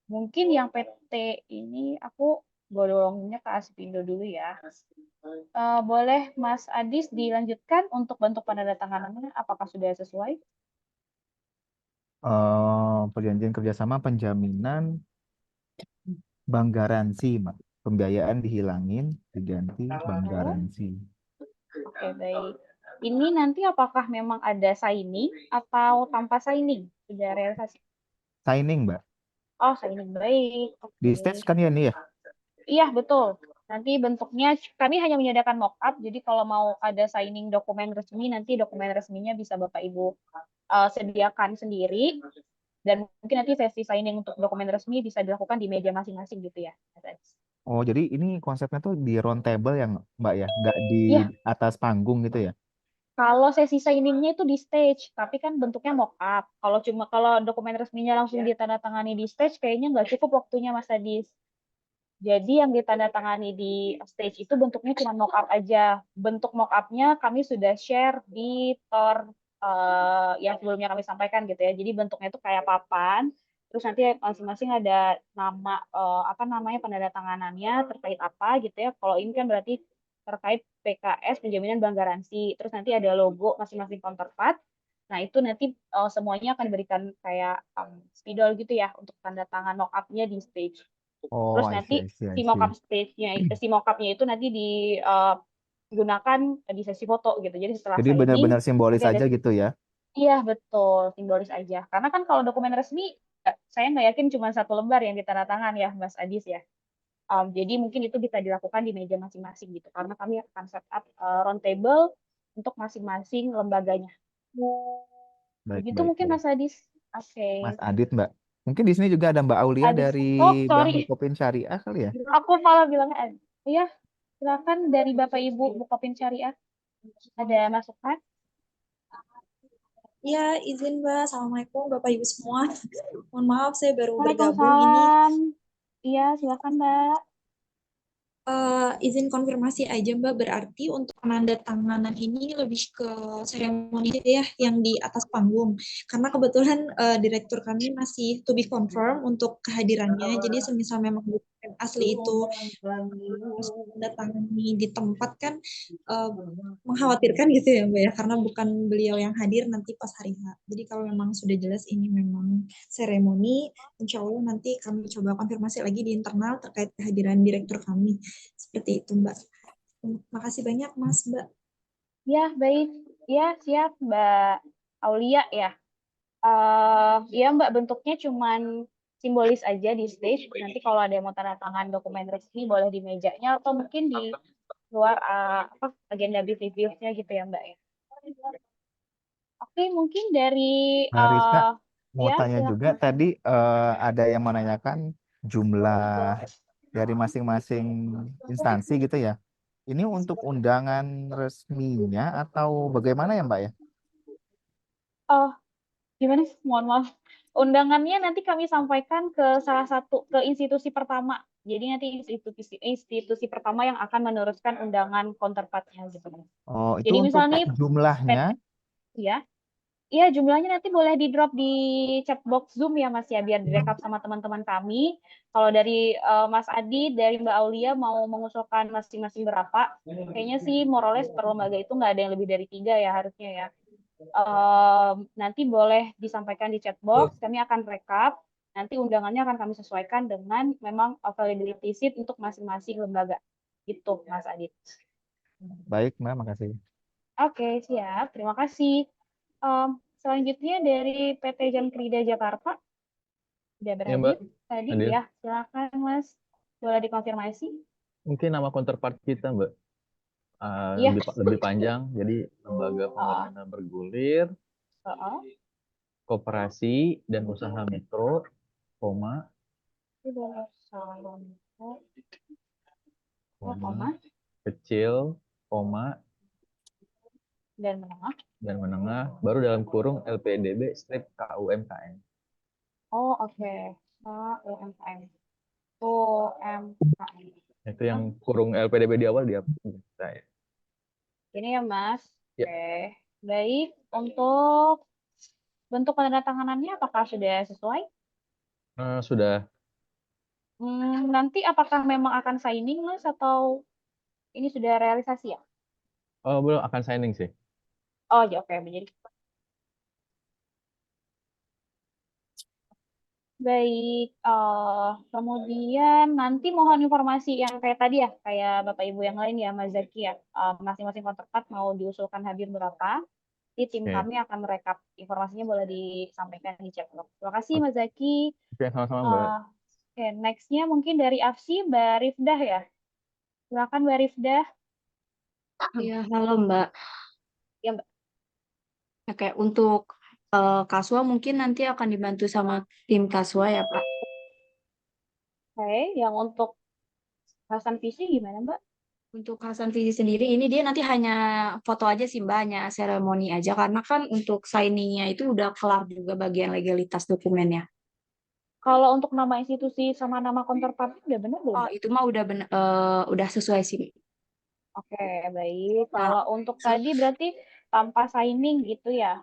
Mungkin yang PT ini aku bolongnya ke Asipindo dulu ya. Boleh Mas Adis dilanjutkan untuk bentuk penandatanganannya apakah sudah sesuai? Perjanjian kerjasama penjaminan bank garansi, Mbak. Pembiayaan dihilangin, diganti bank garansi. Oke, baik. Ini nanti apakah memang ada signing atau tanpa signing? Sudah realisasi? Signing, Mbak. Oh, signing. Baik. Di Oke. stage kan ya ini ya? Iya, betul. Nanti bentuknya kami hanya menyediakan mock-up, jadi kalau mau ada signing dokumen resmi, nanti dokumen resminya bisa Bapak Ibu sediakan sendiri. Dan mungkin nanti sesi signing untuk dokumen resmi bisa dilakukan di meja masing-masing gitu ya. Oh, jadi ini konsepnya tuh di round table yang Mbak ya, nggak di Iya, atas panggung gitu ya? kalau sesi signingnya itu di stage, tapi kan bentuknya mock-up. Kalau dokumen resminya langsung ditandatangani di stage, kayaknya nggak cukup waktunya Mas Adis. Jadi yang ditandatangani di stage itu bentuknya cuma mock-up aja. Bentuk mock-up-nya kami sudah share di Tor yang sebelumnya kami sampaikan gitu ya. Jadi bentuknya itu kayak papan. Terus nanti masing-masing ada nama apa namanya penandatanganannya terkait apa gitu ya. Kalau ini kan berarti terkait PKS penjaminan bank garansi. Terus nanti ada logo masing-masing counterpart. Nah, itu nanti semuanya akan diberikan kayak spidol gitu ya untuk tanda tangan mock-up-nya di stage. Oh, Terus I nanti see, I see, I si see. si mock-up-nya itu nanti digunakan di sesi foto gitu. Jadi setelah Jadi signing benar-benar simbolis nanti ada aja gitu ya? iya betul simbolis aja. Karena kan kalau dokumen resmi saya nggak yakin cuma satu lembar yang ditandatangan ya Mas Adis ya. Jadi mungkin itu bisa dilakukan di meja masing-masing gitu, karena kami akan set up round table untuk masing-masing lembaganya. Baik, Begitu baik, mungkin baik. Mas Adis. Mas Oke. Adit, Mbak. Mungkin di sini juga ada Mbak Aulia Adis. dari Oh, Bank sorry. Bukopin Syariah kali ya? Aku malah bilangnya Adis. Iya, silakan dari Bapak Ibu Bukopin Syariah. Ada masukan? Ya, izin Mbak. Assalamualaikum Bapak Ibu semua. Mohon maaf saya baru bergabung ini. Waalaikumsalam. Iya, silakan Mbak. Izin konfirmasi aja Mbak, berarti untuk penandatanganan ini lebih ke seremoni ya yang di atas panggung. Karena kebetulan direktur kami masih to be confirm untuk kehadirannya. Jadi semisal memang dokumen asli itu menandatangani di tempat kan mengkhawatirkan gitu ya Mbak ya, karena bukan beliau yang hadir nanti pas hari H. Jadi kalau memang sudah jelas ini memang seremoni, insya Allah nanti kami coba konfirmasi lagi di internal terkait kehadiran direktur kami. Seperti itu Mbak. Makasih banyak Mas Mbak. Ya, baik. Ya, siap Mbak Aulia ya. Ya Mbak, bentuknya cuman simbolis aja di stage. Nanti kalau ada yang mau tanda tangan dokumen resmi boleh di mejanya atau mungkin di luar agenda review-nya gitu ya Mbak ya. Oke, mungkin dari Nah, Rizka, mau ya tanya juga silakan. tadi ada yang menanyakan jumlah dari masing-masing instansi gitu ya. Ini untuk undangan resminya atau bagaimana ya Mbak ya? Oh, gimana sih? Mohon maaf. Undangannya nanti kami sampaikan ke salah satu ke institusi pertama. Jadi nanti institusi pertama yang akan meneruskan undangan counterpartnya gitu. Oh, itu Jadi untuk misalnya jumlahnya. ya, iya jumlahnya nanti boleh di drop di chat box Zoom ya Mas ya, biar direkap sama teman-teman kami. Kalau dari Mas Adi, dari Mbak Aulia mau mengusulkan masing-masing berapa? Kayaknya sih more or less per lembaga itu nggak ada yang lebih dari 3 ya harusnya ya. Nanti boleh disampaikan di chat box, kami akan rekap. Nanti undangannya akan kami sesuaikan dengan memang availability seat untuk masing-masing lembaga. Gitu Mas Adi. Baik Mbak, makasih. Oke, siap. Terima kasih. Selanjutnya dari PT Jam Krida Jakarta sudah Ya Mbak, berhadir tadi hadir. ya. Silakan Mas, boleh dikonfirmasi? Mungkin nama counterpart kita Mbak Iya. lebih panjang. Jadi lembaga pengembangan bergulir, koperasi dan usaha mikro, koma, kecil, koma, dan menengah. baru dalam kurung LPDB strip KUMKM. Oh, oke. UMKM. UMKM. Itu yang kurung LPDB di awal dihapus. Ini ya Mas. Ya. Oke. Baik, untuk bentuk penandatanganannya apakah sudah sesuai? Sudah. Nanti apakah memang akan signing Mas atau ini sudah realisasi ya? Oh, belum akan signing sih. Oh ya, oke. Menjadi baik. Kemudian nanti mohon informasi yang kayak tadi ya, kayak Bapak Ibu yang lain ya, Mas Zaki ya. Masing-masing counterpart mau diusulkan hadir berapa? Di tim Oke. kami akan merekap informasinya, boleh disampaikan di chat box. Terima kasih Mas Zaki. Oke, sama-sama Mbak. Oke, next-nya mungkin dari AFSI, Mbak Rifdah ya. Silakan Mbak Rifdah. Ya, halo Mbak. Ya Mbak. Oke, untuk Kaswa mungkin nanti akan dibantu sama tim Kaswa ya Pak. Oke, yang untuk Hasan Visi gimana Mbak? Untuk Hasan Fizi sendiri ini dia nanti hanya foto aja sih Mbak, hanya seremoni aja karena kan untuk signingnya itu udah kelar juga bagian legalitas dokumennya. Kalau untuk nama institusi sama nama counterpart udah benar belum? Oh, itu mah udah sesuai sih. Oke, baik. Kalau untuk tadi berarti tanpa signing gitu ya?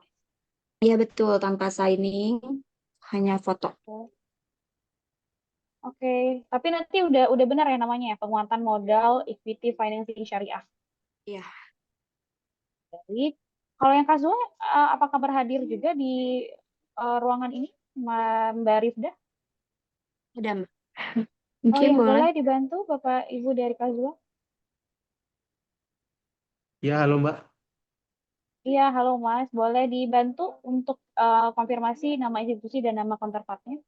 Iya betul, tanpa signing, hanya foto. Oke, tapi nanti udah benar ya namanya ya, penguatan modal equity financing syariah. Iya. Baik. Kalau yang casual, apakah berhadir juga di ruangan ini, Mbak Rifda? Ada Mbak. Oh Mungkin ya, boleh. boleh dibantu Bapak Ibu dari casual? Ya, halo Mbak. Iya, halo Mas. Boleh dibantu untuk konfirmasi nama institusi dan nama counterpartnya?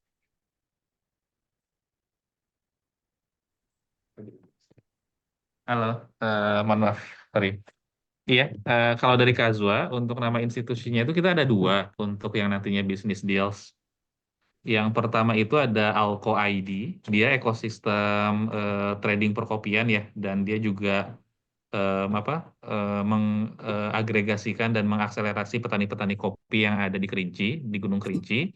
Halo, mohon maaf, sorry. Iya, kalau dari Kazwa, untuk nama institusinya itu kita ada dua untuk yang nantinya business deals. Yang pertama itu ada Alco ID, dia ekosistem trading perkopian ya, dan dia juga mengagregasikan dan mengakselerasi petani-petani kopi yang ada di Kerinci, di Gunung Kerinci.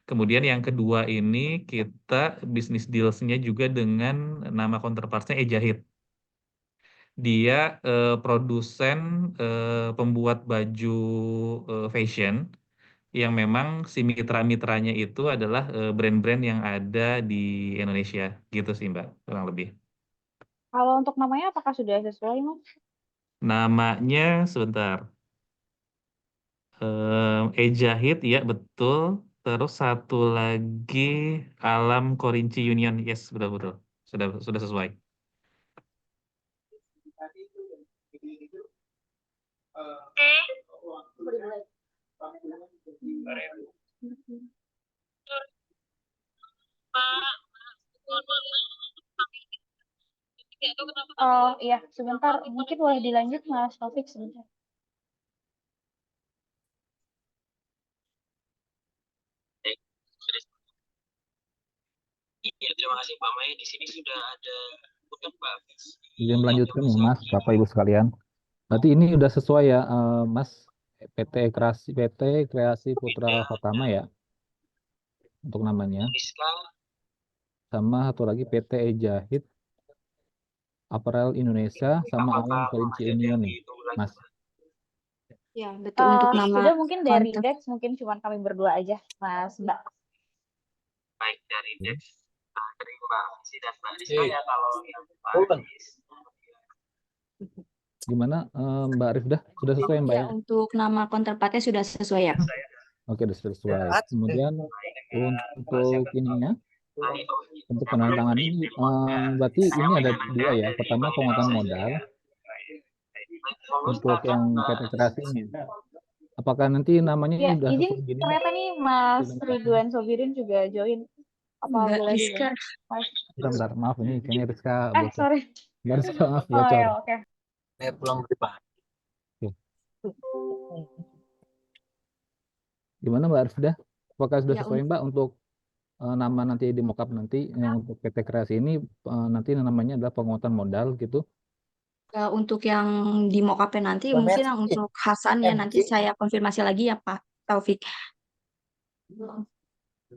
Kemudian yang kedua ini kita business deals-nya juga dengan nama counterparts-nya Ejahit. Dia produsen pembuat baju fashion yang memang si mitra-mitranya itu adalah brand-brand yang ada di Indonesia gitu sih Mbak, kurang lebih. Kalau untuk namanya apakah sudah sesuai, Mas? Namanya sebentar, Ejahit ya betul. Terus satu lagi Alam Korinci Union, yes betul-betul sudah sesuai. Oh iya, sebentar. Mungkin boleh dilanjut, Mas Taufik, sebentar. Iya, terima kasih Pak Mai. Di sini sudah ada bukan Pak. Izin melanjutkan ya Mas, Bapak Ibu sekalian. Berarti ini udah sesuai ya Mas, PT Kreasi Putra Fatama ya untuk namanya. Rizka, Sama satu lagi PT Ejahit Apparel Indonesia sama Alam apakah Kelinci masih ada Union yang nih, ditunggu lagi? Mas. Ya, betul untuk nama Sudah mungkin dari konten. Dex, mungkin cuma kami berdua aja, Mas Mbak. Baik dari Dex, dari Mbak Rizky dan Mbak Rizka ya kalau yang Pak Aziz. Gimana Mbak Rifdah? Sudah sesuai Mbak Ya, ya? untuk nama counterpartnya sudah sesuai ya. Oke, sudah sesuai. Kemudian untuk ininya, untuk penandatangan ini, berarti ini ada dua ya. Pertama penguatan modal untuk yang PT Kreasi ini. Apakah nanti namanya Ya, udah izin sesuai gini? ternyata nih Mas Ridwan Sobirin juga join. Apa Mbak boleh Rizka. Mas? Bentar, maaf ini kayaknya Rizka bocor. Sorry. Mbak Rizka maaf Oh bocor. ya, oke. Saya pulang beli Pak. Gimana Mbak Rifdah? Apakah sudah Ya, sesuai Mbak untuk nama nanti di mockup nanti yang untuk PT Kreasi ini nanti namanya adalah penguatan modal gitu? untuk yang di mock-up nanti mungkin yang untuk Hasan ya nanti saya konfirmasi lagi ya Pak Taufik.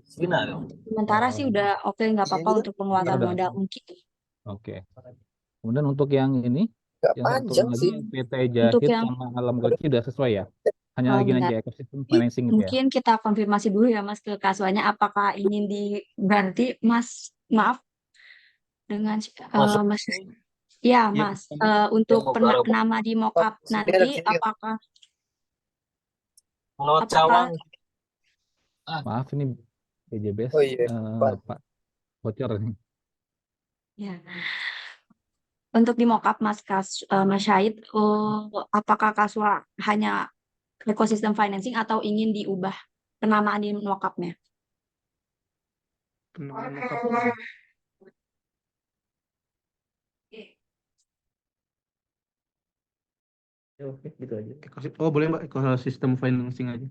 Sementara sih udah oke, nggak apa-apa untuk penguatan Udah. modal mungkin. Oke. Kemudian untuk yang ini, yang satu lagi PT Untuk Jahit yang sama Alam Koci udah sesuai ya? Hanya lagi bentar. aja ekosistem financing gitu ya? Mungkin kita konfirmasi dulu ya Mas ke Kaswanya apakah ingin diganti Mas, maaf dengan Mas. Ya Mas, untuk nama di mock-up nanti apakah Cawang. Maaf ini PJBS Pak bocor nih. ya untuk di mock-up Mas Mas Syahid, apakah Kaswa hanya ekosistem financing atau ingin diubah penamaan di mock-up-nya? Penamaan mock-up. Ya, oke, gitu aja. Oh, boleh Mbak, ekosistem financing aja.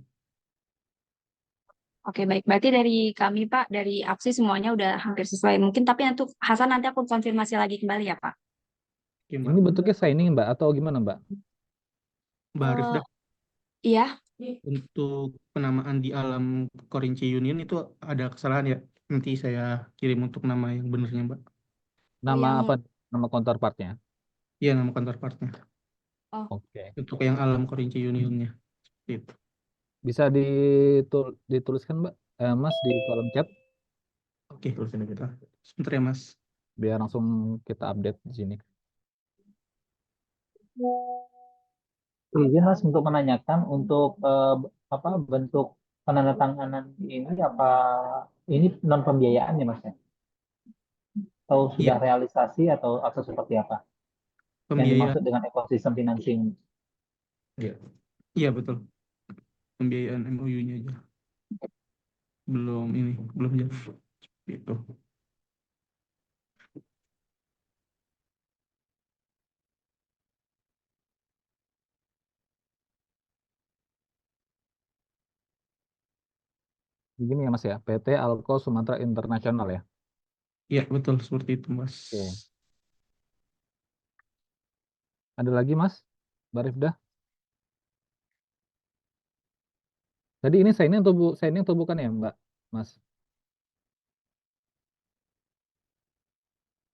Oke, baik. Berarti dari kami, Pak, dari APSI semuanya udah hampir sesuai. Mungkin, tapi untuk Hasan nanti aku konfirmasi lagi kembali ya, Pak. Ini bentuknya signing Mbak atau gimana Mbak? Mbak Rifda, Iya. untuk penamaan di Alam Korinci Union itu ada kesalahan ya? Nanti saya kirim untuk nama yang benernya Mbak. Nama apa? Nama counterpartnya? Iya, nama counterpartnya. Oke. Untuk yang Alam Korinci Unionnya. Itu. Bisa dituliskan Mbak, Mas di kolom chat. Oke, tulisin aja. Sebentar ya Mas. Biar langsung kita update di sini. Izin Mas untuk menanyakan untuk apa bentuk penandatanganan ini apa ini non pembiayaan ya Mas ya? Atau sudah realisasi atau seperti apa? Yang dimaksud dengan ekosistem financing? Iya, iya betul. Pembiayaan MOU-nya aja. Belum jadi. Gitu. Begini ya Mas ya, PT Alko Sumatera Internasional ya. Iya, betul seperti itu, Mas. Oke. Ada lagi Mas? Mbak Rifda? Tadi ini signing atau bukan ya Mbak? Mas?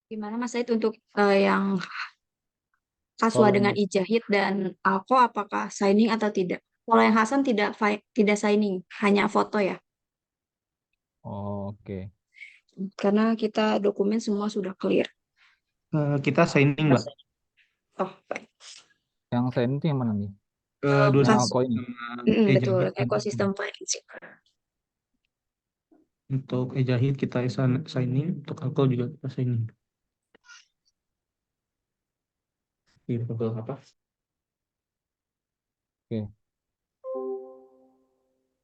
Gimana Mas Said untuk yang Kaswa Kalau dengan untuk Ijahid dan Alko apakah signing atau tidak? Kalau yang Hasan tidak signing, hanya foto ya. oke. Karena kita dokumen semua sudah clear. Kita signing, Mbak. Oh, baik. Yang signing itu yang mana nih? Dua Yang Kas- Alko ini. betul, Ejahid. ekosistem financing. Untuk Ejahid kita signing, untuk Alko juga kita signing. Iya, betul apa? Oke.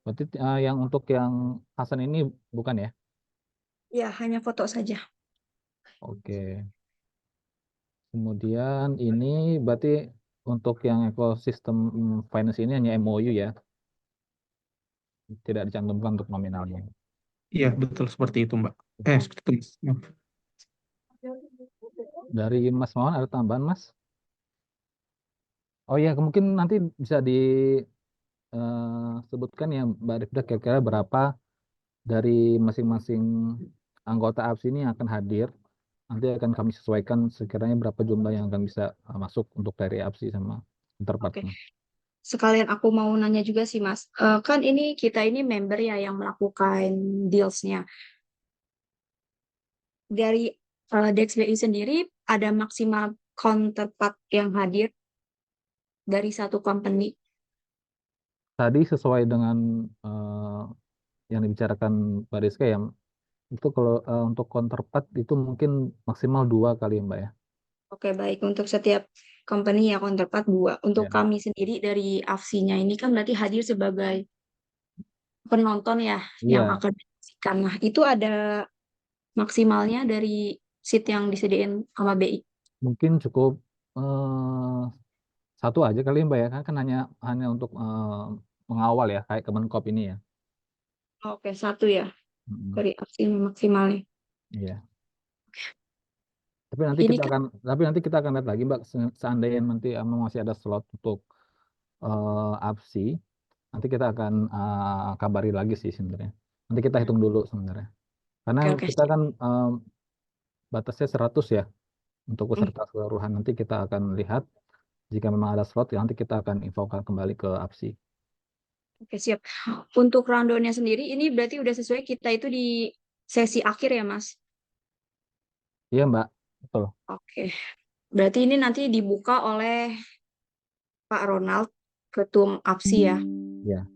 Berarti yang untuk yang Hasan ini bukan ya? Ya, hanya foto saja. Oke. Kemudian ini berarti untuk yang ekosistem finance ini hanya MOU ya, tidak dicantumkan untuk nominalnya. Iya, betul seperti itu, Mbak. Seperti itu, Mas. Dari Mas Mawan ada tambahan Mas? Oh ya, mungkin nanti bisa disebutkan ya Mbak Rifda kira-kira berapa dari masing-masing anggota APSI ini yang akan hadir. Nanti akan kami sesuaikan sekiranya berapa jumlah yang akan bisa masuk untuk dari APSI sama Interpart. Oke. Sekalian aku mau nanya juga sih Mas, kan kita ini member ya yang melakukan deals-nya. Dari DexBI sendiri ada maksimal counterpart yang hadir dari satu company. Tadi sesuai dengan yang dibicarakan Mbak Rizka ya, itu kalau untuk counterpart itu mungkin maksimal 2 kali ya Mbak ya. Oke, baik. Untuk setiap company ya counterpart 2. Untuk Ya. kami sendiri dari AFSI-nya ini kan berarti hadir sebagai penonton ya yang Iya. akan menyaksikan. Nah, itu ada maksimalnya dari seat yang disediain sama BI. Mungkin cukup satu aja kali Mbak ya, kan hanya untuk mengawal ya, kayak Kemenkop ini ya. Oke, 1 ya dari AFSI maksimalnya. Iya. Tapi nanti Ini kita kan akan lihat lagi Mbak, seandainya nanti masih ada slot untuk APSI, nanti kita akan kabari lagi sih sebenarnya. Nanti kita hitung dulu sebenarnya. Karena oke. kita kan batasnya 100 ya untuk peserta keseluruhan. Nanti kita akan lihat jika memang ada slot, nanti kita akan infokan kembali ke APSI. Oke, siap. Untuk rundown-nya sendiri ini berarti udah sesuai kita itu di sesi akhir ya, Mas? Iya Mbak, betul. Oke. Berarti ini nanti dibuka oleh Pak Ronald, Ketum APSI ya. Iya.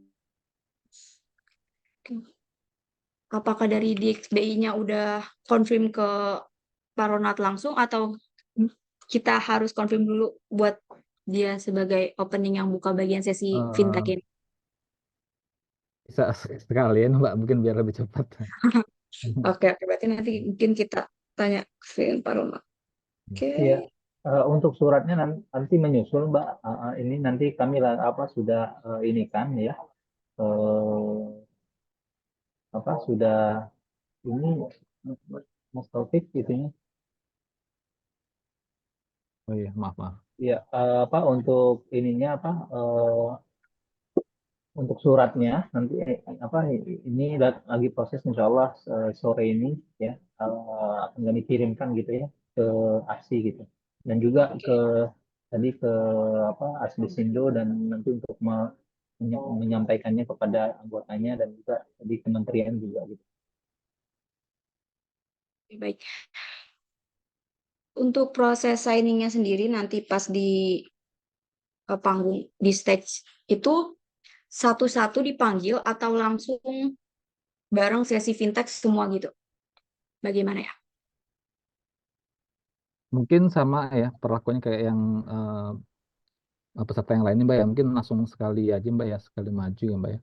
Apakah dari DXBI-nya udah confirm ke Pak Ronald langsung atau kita harus confirm dulu buat dia sebagai opening yang buka bagian sesi fintech ini? Bisa sekalian Mbak, mungkin biar lebih cepat. Oke, berarti nanti mungkin kita tanya ke Pak Ronald. Oke. Iya. Untuk suratnya nanti menyusul Mbak. Ini nanti kami sudah ini kan ya. Sudah ini Mas Taufik itunya. Oh iya, maaf. Iya, untuk ininya untuk suratnya nanti ini lagi proses insya Allah sore ini ya akan kami kirimkan gitu ya ke APSI gitu dan juga ke Asbisindo dan nanti untuk menyampaikannya kepada anggotanya dan juga di kementerian juga gitu. Baik. Untuk proses signingnya sendiri nanti pas di panggung di stage itu satu-satu dipanggil atau langsung bareng sesi fintech semua gitu? Bagaimana ya? Mungkin sama ya perlakuannya kayak yang peserta yang lainnya Mbak ya. Mungkin langsung sekali aja Mbak ya, sekali maju ya Mbak ya.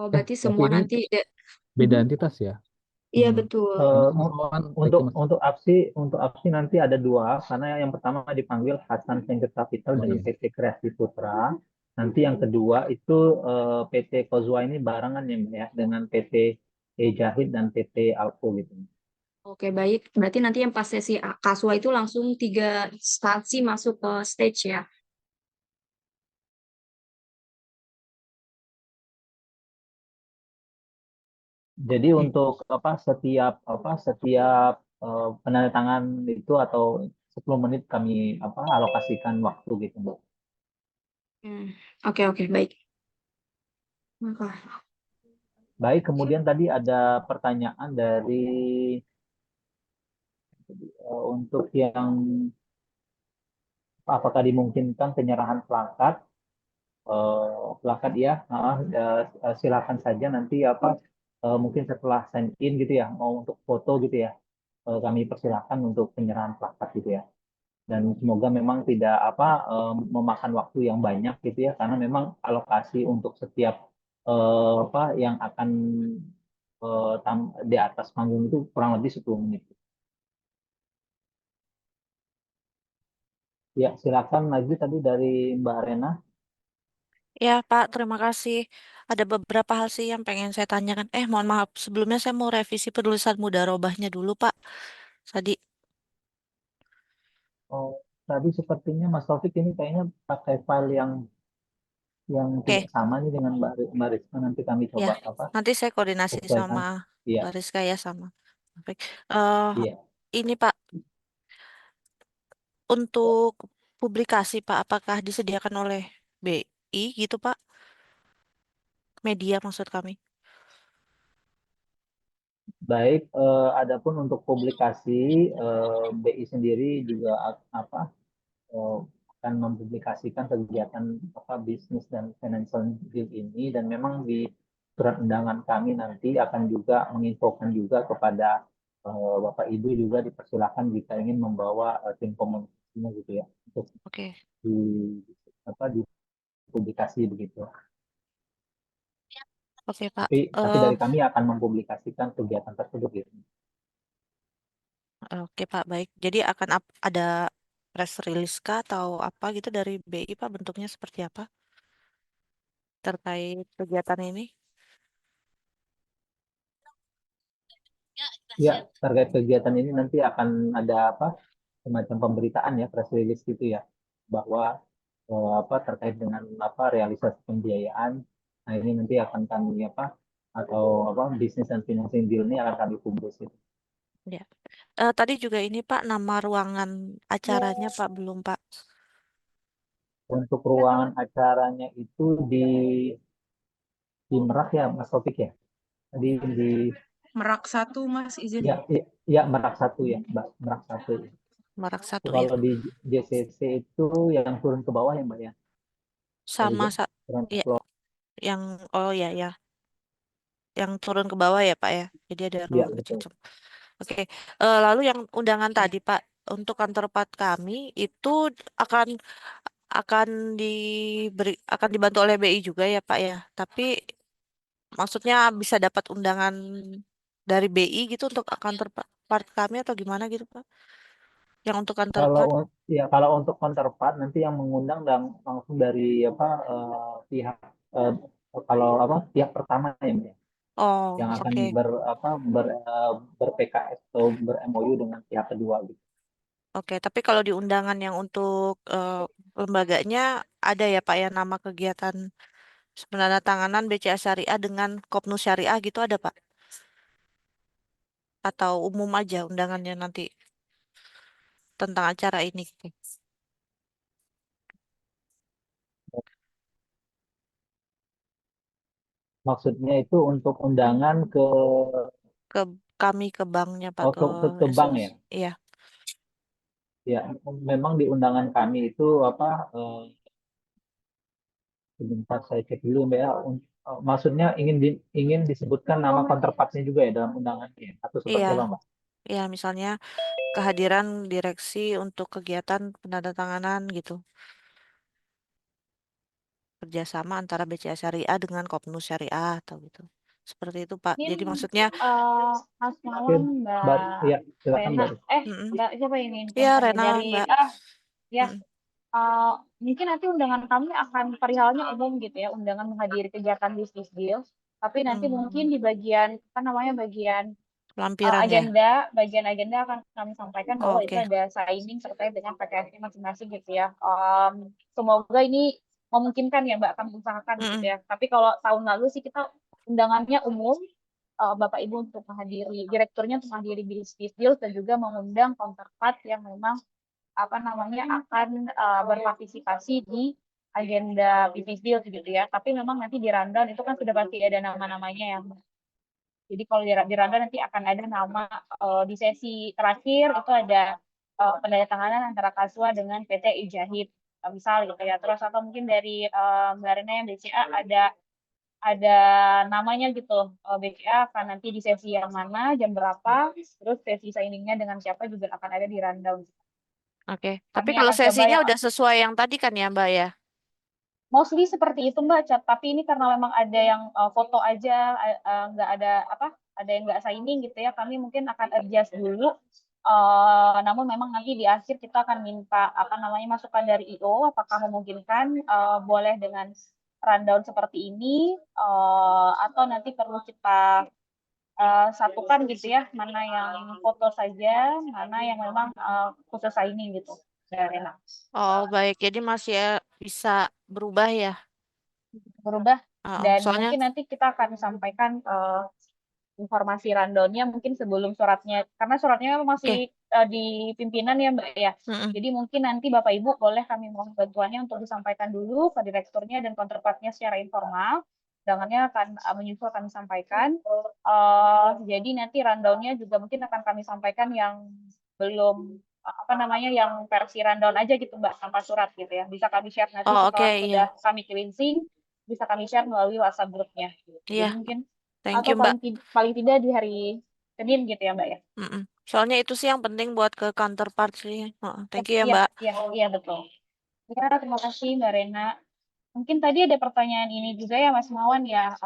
Oh, berarti Tapi semua ini nanti beda entitas ya. Iya, betul. Untuk APSI nanti ada 2 karena yang pertama dipanggil Hasan Venture Capital dengan PT Kreasi Putra. Nanti yang kedua itu PT Kozwa ini barengan ya Mbak ya dengan PT Jahid dan PT Alko gitu. Oke, baik. Berarti nanti yang pas sesi Kaswa itu langsung 3 instansi masuk ke stage ya. Jadi untuk setiap penandatangan itu atau 10 menit kami alokasikan waktu gitu Mbak. Oke, oke, baik. Maka Baik, kemudian tadi ada pertanyaan dari untuk yang apakah dimungkinkan penyerahan plakat? Plakat ya, silakan saja nanti mungkin setelah sign in gitu ya, mau untuk foto gitu ya, kami persilahkan untuk penyerahan plakat gitu ya. Dan semoga memang tidak memakan waktu yang banyak gitu ya, karena memang alokasi untuk setiap yang akan di atas panggung itu kurang lebih 10 menit. Ya, silakan lagi tadi dari Mbak Rena. Ya, Pak, terima kasih. Ada beberapa hal sih yang pengen saya tanyakan. Mohon maaf, sebelumnya saya mau revisi penulisan mudarobahnya dulu, Pak. Tadi, Oh, tadi sepertinya Mas Taufik ini kayaknya pakai file yang tidak oke, sama nih dengan Mbak Rizka. Nanti kami ya. coba Nanti saya koordinasi sesuaikan. sama Iya, Mbak Rizka ya sama. Baik. Eh, iya. ini Pak, untuk publikasi Pak, apakah disediakan oleh BI gitu Pak? Media maksud kami. Baik, adapun untuk publikasi BI sendiri juga eh, akan mempublikasikan kegiatan bisnis dan financial deal ini, dan memang di surat undangan kami nanti akan juga menginfokan juga kepada Bapak Ibu juga dipersilakan jika ingin membawa tim komunikasinya gitu ya untuk Oke, di dipublikasi begitu. oke Pak. Tapi dari kami akan mempublikasikan kegiatan tersebut gitu. Oke Pak, baik. Jadi akan ada press release kah atau apa gitu dari BI Pak, bentuknya seperti apa terkait kegiatan ini? Ya, terkait kegiatan ini nanti akan ada semacam pemberitaan ya, press release gitu ya, bahwa terkait dengan realisasi pembiayaan. Nah, ini nanti akan kami bisnis dan financing deal ini akan kami publish gitu. Ya. Tadi juga ini Pak, nama ruangan acaranya Pak belum Pak. Untuk ruangan acaranya itu di Merak ya, Mas Taufik ya. Di Merak 1, Mas, izin. ya Merak 1 ya, Mbak. Merak 1. Merak 1 ya. Kalau di JCC itu yang turun ke bawah ya, Mbak ya. Sama ya, yang ya ya. Yang turun ke bawah ya Pak ya. Jadi ada Iya, ruang kecil. betul. Oke. Lalu yang undangan tadi Pak, untuk kantor part kami itu akan akan akan dibantu oleh BI juga ya Pak ya. Tapi maksudnya bisa dapat undangan dari BI gitu untuk kantor part kami atau gimana gitu Pak? Yang untuk kantor part? Kalau untuk counterpart nanti yang mengundang langsung dari pihak eh, kalau pihak pertama ya, Mbak, ya, Oh, yang akan oke. ber PKS atau ber MOU dengan pihak kedua gitu. Oke, tapi kalau di undangan yang untuk lembaganya ada ya Pak ya nama kegiatan penandatanganan BCA Syariah dengan Kopnu Syariah gitu ada Pak? Atau umum aja undangannya nanti tentang acara ini? Maksudnya itu untuk undangan Ke kami ke banknya Pak, ke ke bank ya. Iya. Ya, memang di undangan kami itu sebentar saya cek dulu Mbak ya. Maksudnya ingin disebutkan nama counterpartnya juga ya dalam undangannya atau seperti Iya. apa Mbak? Iya, misalnya kehadiran direksi untuk kegiatan penandatanganan gitu. Kerjasama antara BCA Syariah dengan Kopnu Syariah atau gitu. Seperti itu Pak. Jadi maksudnya Mas Mawon, Mbak Iya, silakan Rena. Mbak. Mbak siapa ini? Iya, Saya Rena, dari Mbak. ya. Mm-mm. Mungkin nanti undangan kami akan perihalnya umum gitu ya, undangan menghadiri kegiatan bisnis deal. Tapi nanti mungkin di bagian apa namanya bagian Lampiran ya. bagian agenda akan kami sampaikan bahwa itu Oke. ada signing terkait dengan PKS masing-masing gitu ya. Semoga ini memungkinkan ya Mbak, kami usahakan gitu ya. Tapi kalau tahun lalu sih kita undangannya umum, Bapak Ibu untuk menghadiri, direkturnya untuk menghadiri bisnis deal dan juga mengundang counterpart yang memang apa namanya akan berpartisipasi di agenda bisnis deal gitu ya. Tapi memang nanti di rundown itu kan sudah pasti ada nama-namanya yang jadi kalau di rundown nanti akan ada nama di sesi terakhir itu ada penandatanganan antara Kaswa dengan PT Ijahid misal gitu ya. Terus atau mungkin dari Mbak Rena yang BCA ada namanya gitu. BCA akan nanti di sesi yang mana, jam berapa, terus sesi signingnya dengan siapa juga akan ada di rundown. Oke. Tapi Kami kalau akan coba sesinya yang udah sesuai yang tadi kan ya Mbak ya? mostly seperti itu Mbak, tapi ini karena memang ada yang foto aja, nggak ada apa, ada yang nggak signing gitu ya, kami mungkin akan adjust dulu. Namun memang nanti di akhir kita akan minta apa namanya masukan dari IO, apakah memungkinkan boleh dengan rundown seperti ini, atau nanti perlu kita satukan gitu ya, mana yang foto saja, mana yang memang khusus signing gitu. Rena. Oh baik, jadi masih bisa berubah ya? Berubah dan Soalnya mungkin nanti kita akan sampaikan informasi rundownnya mungkin sebelum suratnya karena suratnya masih di pimpinan ya Mbak ya. Jadi mungkin nanti Bapak Ibu boleh kami mohon bantuannya untuk disampaikan dulu ke direkturnya dan counterpartnya secara informal. Undangannya akan menyusul kami sampaikan. Jadi nanti rundownnya juga mungkin akan kami sampaikan yang belum apa namanya yang versi rundown aja gitu Mbak tanpa surat gitu ya. Bisa kami share nanti setelah sudah kami cleansing, bisa kami share melalui WhatsApp grupnya. Jadi mungkin thank atau you Mbak. paling tidak di hari Senin gitu ya Mbak ya. Soalnya itu sih yang penting buat ke counterpart sih. Thank you ya Mbak. Iya betul. Ya terima kasih Mbak Rena. Mungkin tadi ada pertanyaan ini juga ya Mas Mawan ya.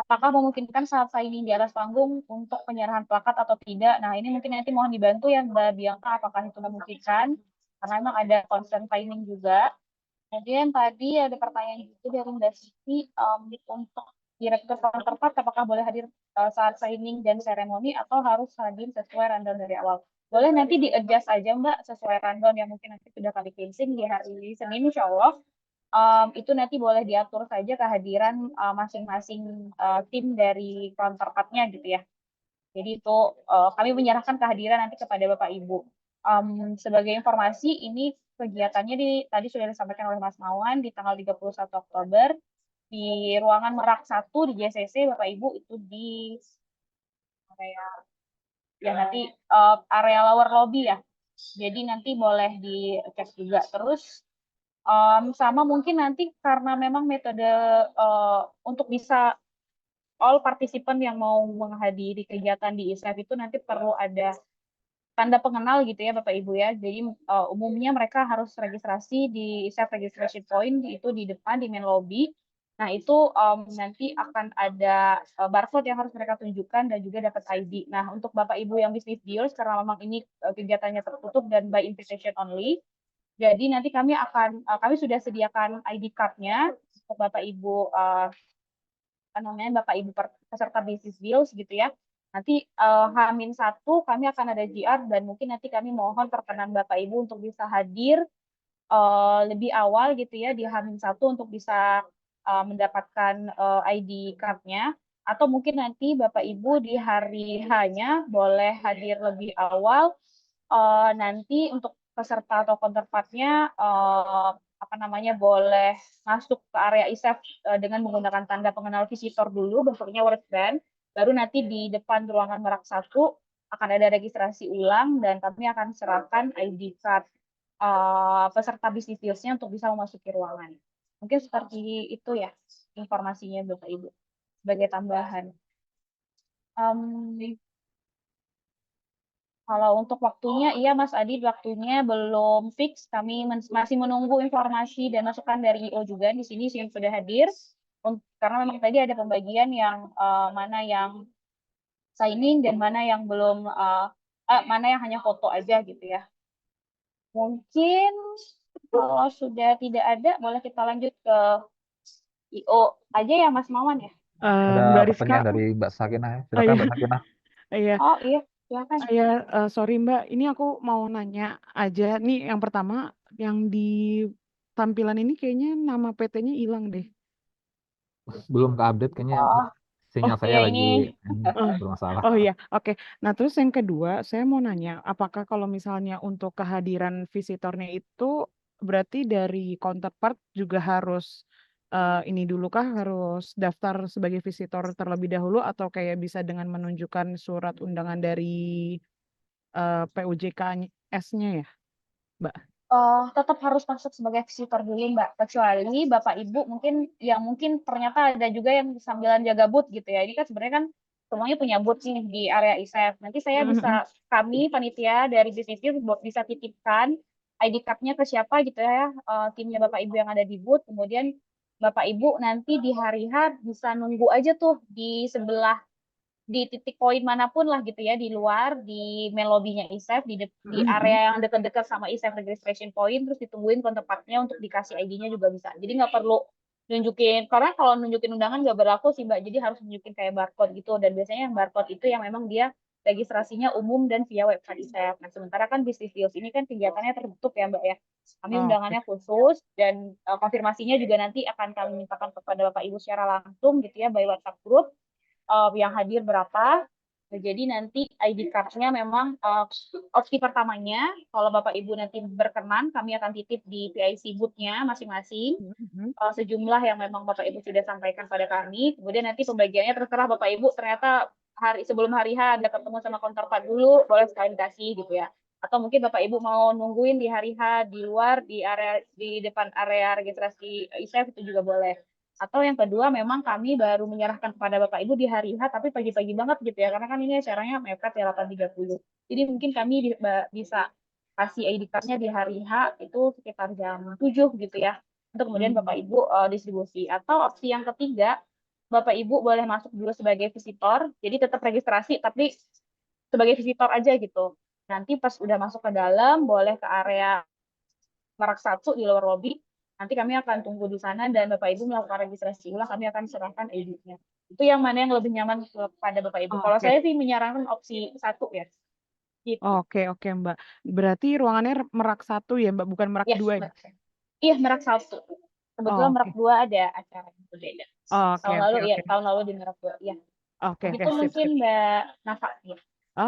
Apakah memungkinkan saat signing di atas panggung untuk penyerahan plakat atau tidak? Nah ini mungkin nanti mohon dibantu ya Mbak Bianca apakah itu memungkinkan? Karena memang ada concern signing juga. Kemudian tadi ada pertanyaan juga dari Mbak Siti untuk direktur counterpart apakah boleh hadir saat signing dan seremoni atau harus hadir sesuai rundown dari awal? Boleh nanti di-adjust aja Mbak sesuai rundown yang mungkin nanti sudah kami closing di hari Senin insya Allah. Itu nanti boleh diatur saja kehadiran masing-masing tim dari counterpartnya gitu ya. Jadi itu kami menyerahkan kehadiran nanti kepada Bapak Ibu. Sebagai informasi ini kegiatannya tadi sudah disampaikan oleh Mas Mawan di tanggal 31 Oktober di ruangan Merak 1 di JCC Bapak Ibu itu di area ya nanti area lower lobby ya. Jadi nanti boleh dicek juga terus sama mungkin nanti karena memang metode untuk bisa all participant yang mau menghadiri kegiatan di ISEF itu nanti perlu ada tanda pengenal gitu ya Bapak Ibu ya. Jadi umumnya mereka harus registrasi di ISEF registration point itu di depan di main lobby. Nah itu nanti akan ada barcode yang harus mereka tunjukkan dan juga dapat ID. Nah untuk Bapak Ibu yang bisnis deals karena memang ini kegiatannya tertutup dan by invitation only. Jadi nanti kami sudah sediakan ID card-nya untuk Bapak Ibu apa namanya Bapak Ibu peserta bisnis deals gitu ya. Nanti H-1 kami akan ada GR dan mungkin nanti kami mohon perkenan Bapak Ibu untuk bisa hadir lebih awal gitu ya di H-1 untuk bisa mendapatkan ID card-nya atau mungkin nanti Bapak Ibu di hari H-nya boleh hadir lebih awal nanti untuk peserta atau counterpartnya apa namanya boleh masuk ke area ISEF dengan menggunakan tanda pengenal visitor dulu bentuknya wristband baru nanti di depan ruangan Merak 1 akan ada registrasi ulang dan kami akan serahkan ID card peserta bisnis deals-nya untuk bisa memasuki ruangan. Mungkin seperti itu ya informasinya Bapak Ibu sebagai tambahan. Kalau untuk waktunya, iya Mas Adi, waktunya belum fix. Kami masih menunggu informasi dan masukan dari IO juga di sini yang sudah hadir. Karena memang tadi ada pembagian yang mana yang signing dan mana yang belum, mana yang hanya foto aja gitu ya. Mungkin kalau sudah tidak ada, boleh kita lanjut ke IO aja ya Mas Mawan ya. Ada Mbak Rizka, pertanyaan dari Mbak Sakinah ya. oh Silakan iya, Mbak Sakinah. iya, Oh iya, silakan. sorry Mbak, ini aku mau nanya aja. Nih yang pertama, yang di tampilan ini kayaknya nama PT-nya hilang deh. Belum ke-update kayaknya Oh, sinyal saya iya lagi ini. bermasalah. Oh iya, oke. Nah, terus yang kedua, saya mau nanya, apakah kalau misalnya untuk kehadiran visitornya itu berarti dari counterpart juga harus ini dulu kah, harus daftar sebagai visitor terlebih dahulu atau kayak bisa dengan menunjukkan surat undangan dari PUJK-S-nya ya, Mbak? Tetap harus masuk sebagai visitor dulu Mbak. Kecuali Bapak Ibu mungkin ternyata ada juga yang sambilan jaga booth gitu ya. Ini kan sebenarnya kan semuanya punya booth nih di area ISEF. Nanti kami panitia dari BPP bisa titipkan ID card-nya ke siapa gitu ya, timnya Bapak Ibu yang ada di booth. Kemudian Bapak Ibu nanti di hari H bisa nunggu aja tuh di sebelah di titik poin manapun lah gitu ya di luar di main lobby-nya ISEF di area yang dekat-dekat sama ISEF registration point terus ditungguin counterpart-nya untuk dikasih ID-nya juga bisa. Jadi nggak perlu nunjukin karena kalau nunjukin undangan nggak berlaku sih Mbak. Jadi harus nunjukin kayak barcode gitu dan biasanya yang barcode itu yang memang dia registrasinya umum dan via website ISEF. Nah, sementara kan bisnis deals ini kan kegiatannya tertutup ya Mbak ya. Kami Oh, oke. undangannya khusus dan konfirmasinya juga nanti akan kami mintakan kepada Bapak Ibu secara langsung gitu ya by WhatsApp group yang hadir berapa. Jadi nanti ID card-nya memang opsi pertamanya, kalau Bapak Ibu nanti berkenan, kami akan titip di PIC booth-nya masing-masing, sejumlah yang memang Bapak Ibu sudah sampaikan pada kami. Kemudian nanti pembagiannya terserah Bapak Ibu, ternyata sebelum hari H ada ketemu sama counterpart dulu, boleh sekali dikasih gitu ya. Atau mungkin Bapak Ibu mau nungguin di hari H di luar, di depan area registrasi ISEF itu juga boleh. Atau yang kedua memang kami baru menyerahkan kepada Bapak Ibu di hari H tapi pagi-pagi banget gitu ya karena kan ini acaranya mepet ya 8.30. Jadi mungkin kami bisa kasih ID card-nya di hari H itu sekitar jam 7 gitu ya. Untuk kemudian Bapak Ibu distribusi. Atau opsi yang ketiga, Bapak Ibu boleh masuk dulu sebagai visitor, jadi tetap registrasi tapi sebagai visitor aja gitu. Nanti pas udah masuk ke dalam boleh ke area Merak 1 di luar lobby. Nanti kami akan tunggu di sana dan Bapak Ibu melakukan registrasi ulang, kami akan serahkan ID-nya. Itu yang mana yang lebih nyaman kepada Bapak Ibu. Kalau Oke. saya sih menyarankan opsi 1 ya. Gitu. Oke, Mbak. Berarti ruangannya Merak 1 ya, Mbak, bukan Merak Yes, 2 ya? Iya, Merak 1. Kebetulan Merak Oke. 2 ada acara yang berbeda. Oke, Tahun lalu di Merak 2. Iya. Oke, Begitu sip, mungkin sip. Mbak Nafa. Ya.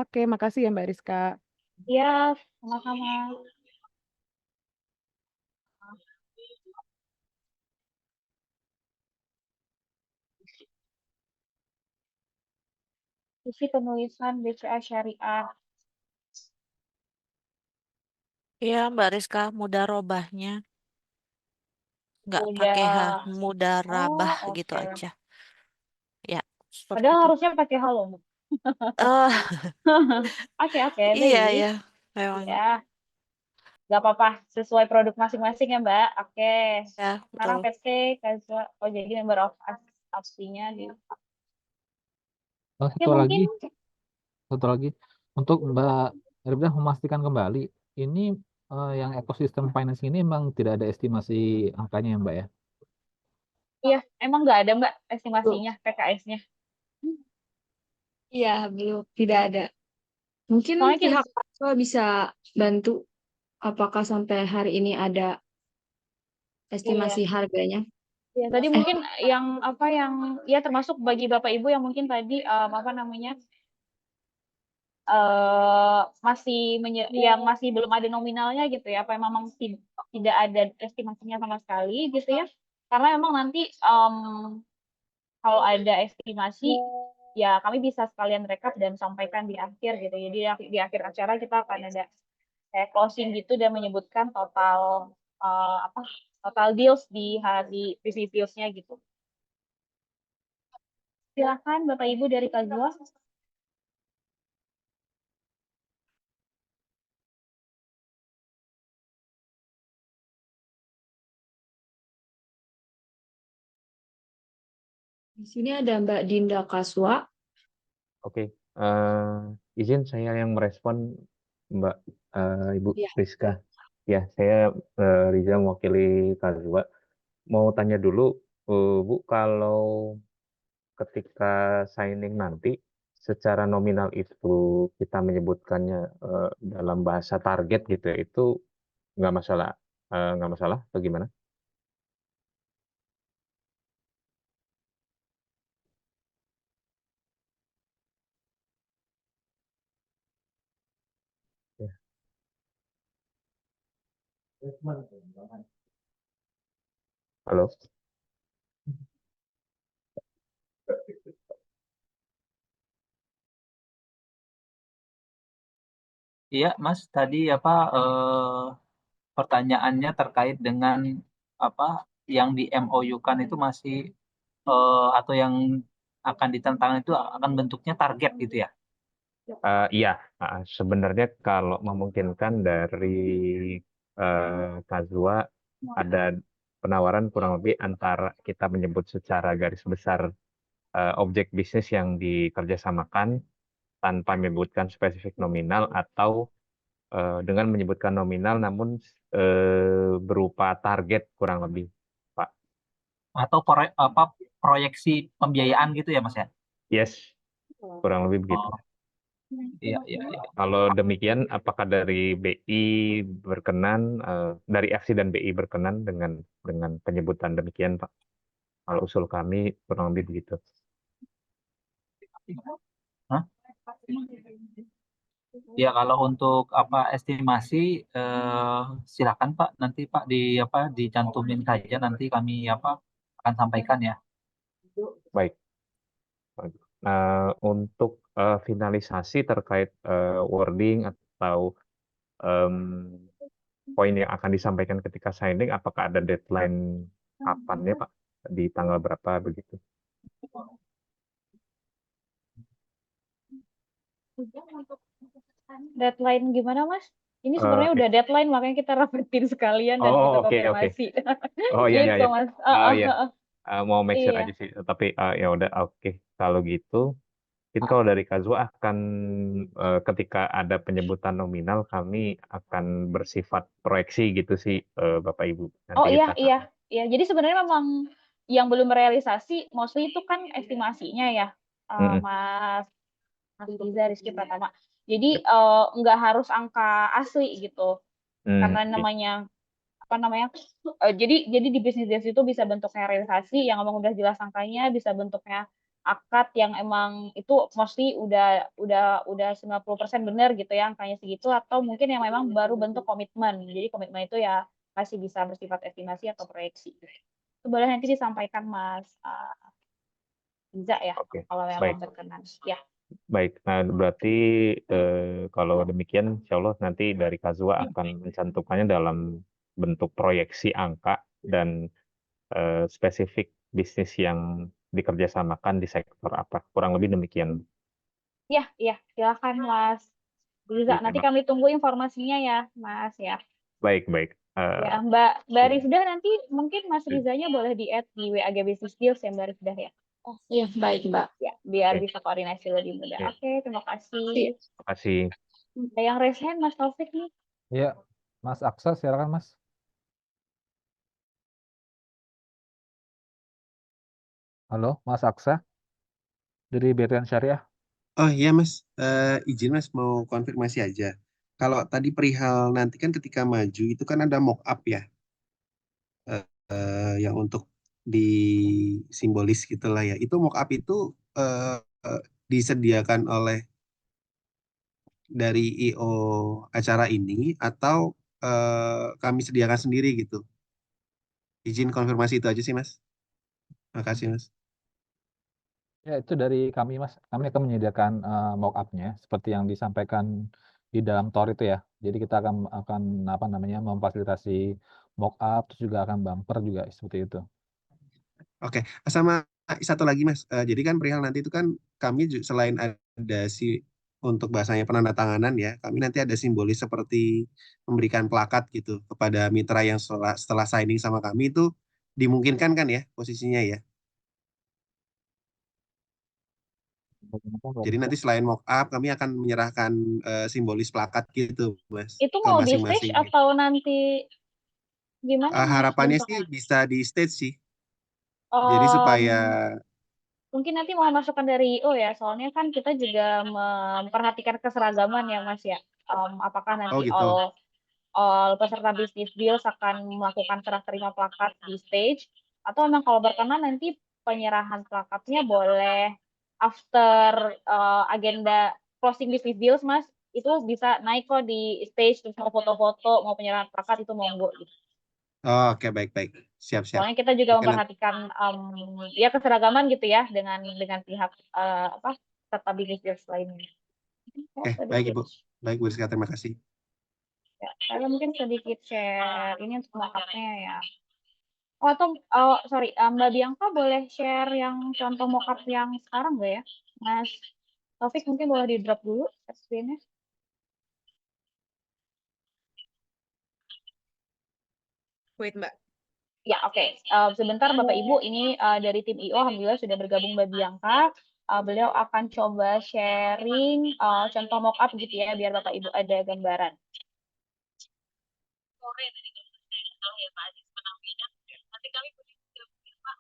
Oke, makasih ya Mbak Rizka. Iya, sama-sama. Isi penulisan BCA Syariah. Iya, Mbak Rizka, mudharobahnya nggak pakai H, Udah. mudarabah Oh, gitu oke. aja. Ya, seperti Padahal itu. harusnya pakai halo. Oke, Iya, baik. ya, memang. Ya, nggak apa-apa. Sesuai produk masing-masing ya, Mbak. Oke. Ya, Sekarang betul. PT Kazwa. Oh, jadi member of aslinya di. Oh, Ya, mungkin. satu lagi untuk Mbak Ribda memastikan kembali ini yang ekosistem finance ini memang tidak ada estimasi angkanya ya Mbak ya? Iya, emang nggak ada, Mbak, estimasinya, PKS-nya. Iya, belum, tidak ada. Mungkin Soalnya kita, pihak Kaswa bisa bantu apakah sampai hari ini ada iya. estimasi harganya. Ya, tadi mungkin yang ya termasuk bagi Bapak Ibu yang mungkin tadi apa namanya yang masih belum ada nominalnya gitu ya, apa memang tidak ada estimasinya sama sekali gitu ya. Karena memang nanti kalau ada estimasi ya kami bisa sekalian rekap dan sampaikan di akhir gitu. Jadi di akhir acara kita akan ada kayak closing gitu dan menyebutkan total deals di hari deals-nya gitu. Silakan Bapak Ibu dari Kazwa. Di sini ada Mbak Dinda Kaswa. Oke, izin saya yang merespon Mbak Ibu Ya. Rizka. Ya, saya Riza mewakili Kazwa. Mau tanya dulu, Bu, kalau ketika signing nanti, secara nominal itu kita menyebutkannya dalam bahasa target gitu ya, itu nggak masalah, nggak masalah atau gimana? Ya. Halo? Iya, Mas, tadi apa pertanyaannya terkait dengan apa yang di MOU-kan itu masih atau yang akan ditentang itu akan bentuknya target gitu ya? Iya, sebenarnya kalau memungkinkan dari Kazwa ada penawaran kurang lebih antara kita menyebut secara garis besar objek bisnis yang dikerjasamakan tanpa menyebutkan spesifik nominal atau dengan menyebutkan nominal namun berupa target kurang lebih, Pak. Atau proyeksi pembiayaan gitu ya, Mas ya? Yes, kurang lebih begitu. Oh, iya, iya, iya. Kalau demikian, apakah dari BI berkenan, dari FC dan BI berkenan dengan penyebutan demikian, Pak? Kalau usul kami kurang lebih begitu. Hah? Ya, kalau untuk apa estimasi silakan Pak, nanti Pak dicantumin saja, nanti kami akan sampaikan ya. Baik. Untuk finalisasi terkait wording atau poin yang akan disampaikan ketika signing, apakah ada deadline kapan ya, Pak? Di tanggal berapa begitu? Deadline gimana, Mas? Ini sebenarnya udah deadline, makanya kita rapetin sekalian dan kita Oke. konfirmasi. Oh iya iya Gitu, iya. Mas. Oh iya. Mau make sure Iya. aja sih. Tapi ya udah oke. Kalau gitu, mungkin kalau dari Kazwa akan ketika ada penyebutan nominal kami akan bersifat proyeksi gitu sih, Bapak Ibu. Nanti Oh iya, kita iya, iya. Jadi sebenarnya memang yang belum realisasi, mostly itu kan estimasinya ya, Mas Riza Rizky Pratama. Jadi nggak harus angka asli gitu, karena namanya jadi di bisnis deals itu bisa bentuknya realisasi yang emang udah jelas angkanya, bisa bentuknya akad yang emang itu mostly udah 90% benar gitu ya angkanya segitu, atau mungkin yang memang baru bentuk komitmen. Jadi komitmen itu ya masih bisa bersifat estimasi atau proyeksi. Itu boleh nanti disampaikan Mas Riza ya, kalau memang berkenan. Ya. Baik, nah berarti kalau demikian, insya Allah nanti dari Kazwa akan mencantumkannya dalam bentuk proyeksi angka dan spesifik bisnis yang dikerjasamakan di sektor apa. Kurang lebih demikian. Iya, iya, silakan Mas Riza. Nanti kami tunggu informasinya ya, Mas ya. Baik, baik. Ya, Mbak Rizda nanti mungkin Mas Rizanya boleh di-add di WAG Business Deals ya Mbak Rizda ya. Oh iya, baik Mbak. Ya, biar bisa koordinasi lebih mudah. Oke, terima kasih. Terima kasih. Ada yang raise hand Mas Taufik nih. Iya, Mas Aksa, silakan Mas. Halo, Mas Aksa dari BTN Syariah. Oh iya Mas, izin Mas mau konfirmasi aja. Kalau tadi perihal nanti kan ketika maju itu kan ada mock up ya, yang untuk di simbolis gitulah ya. Itu mock up itu disediakan oleh dari IO acara ini atau kami sediakan sendiri gitu. Izin konfirmasi itu aja sih Mas. Makasih Mas. Ya, itu dari kami Mas. Kami akan menyediakan mock up-nya seperti yang disampaikan di dalam TOR itu ya. Jadi kita akan apa namanya memfasilitasi mock up, terus juga akan bumper juga seperti itu. Oke, sama satu lagi Mas. Jadi kan perihal nanti itu kan kami selain ada untuk bahasanya penandatanganan ya, kami nanti ada simbolis seperti memberikan plakat gitu kepada mitra yang setelah signing sama kami itu dimungkinkan kan ya posisinya ya. Jadi nanti selain mock up, kami akan menyerahkan simbolis plakat gitu, Mas, Itu ke mau di stage masing-masing. atau nanti gimana Mas Harapannya sih bentuknya? bisa di stage sih. Jadi supaya Mungkin nanti mau masukkan dari IO ya, soalnya kan kita juga memperhatikan keseragaman ya Mas ya. Apakah oh nanti gitu. all peserta bisnis deals akan melakukan serah terima plakat di stage, atau memang kalau berkenan nanti penyerahan plakatnya boleh after agenda closing business deals Mas, itu bisa naik kok di stage, terus mau foto-foto, mau penyerahan plakat itu monggo gitu. Oh, oke, baik-baik. Siap-siap. Soalnya kita juga Oke, nanti. memperhatikan ya keseragaman gitu ya dengan pihak peserta bisnis lainnya. Oke, baik Ibu. Baik Bu Rizka, terima kasih. Ya, saya mungkin sedikit share ini untuk mock-up-nya ya. Atau sorry, Mbak Bianca boleh share yang contoh mock-up yang sekarang nggak ya? Mas Taufik mungkin boleh di drop dulu screen-nya. Wait, Mbak. Ya, oke. Sebentar Bapak Ibu, ini dari tim IO alhamdulillah sudah bergabung Mbak Bianca. Beliau akan coba sharing contoh mock-up gitu ya, biar Bapak Ibu ada gambaran. Sore tadi kalau saya salah ya Pak Aziz penampilannya. Nanti kami punya Pak.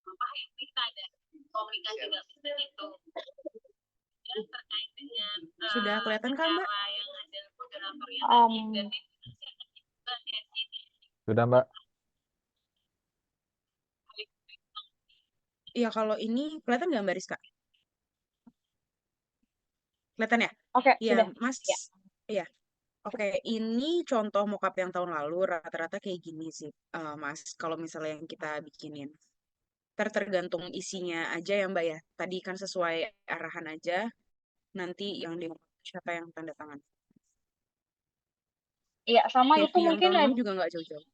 Bapak yang minta ada komunikasi dengan bisnis itu. Ya, terkait dengan Sudah kelihatan kan, Mbak? yang ada moderator yang dan Sudah, Mbak. Iya, kalau ini kelihatan nggak Mbak Rizka? Kelihatan ya? Oke, Iya, sudah. Mas. Ya. Iya. Oke, ini contoh mockup yang tahun lalu rata-rata kayak gini sih, Mas. Kalau misalnya yang kita bikinin, tergantung isinya aja ya Mbak ya. Tadi kan sesuai arahan aja. Nanti yang di siapa yang tanda tangan. Iya, sama Kayak itu yang mungkin tahun lalu juga nggak jauh-jauh.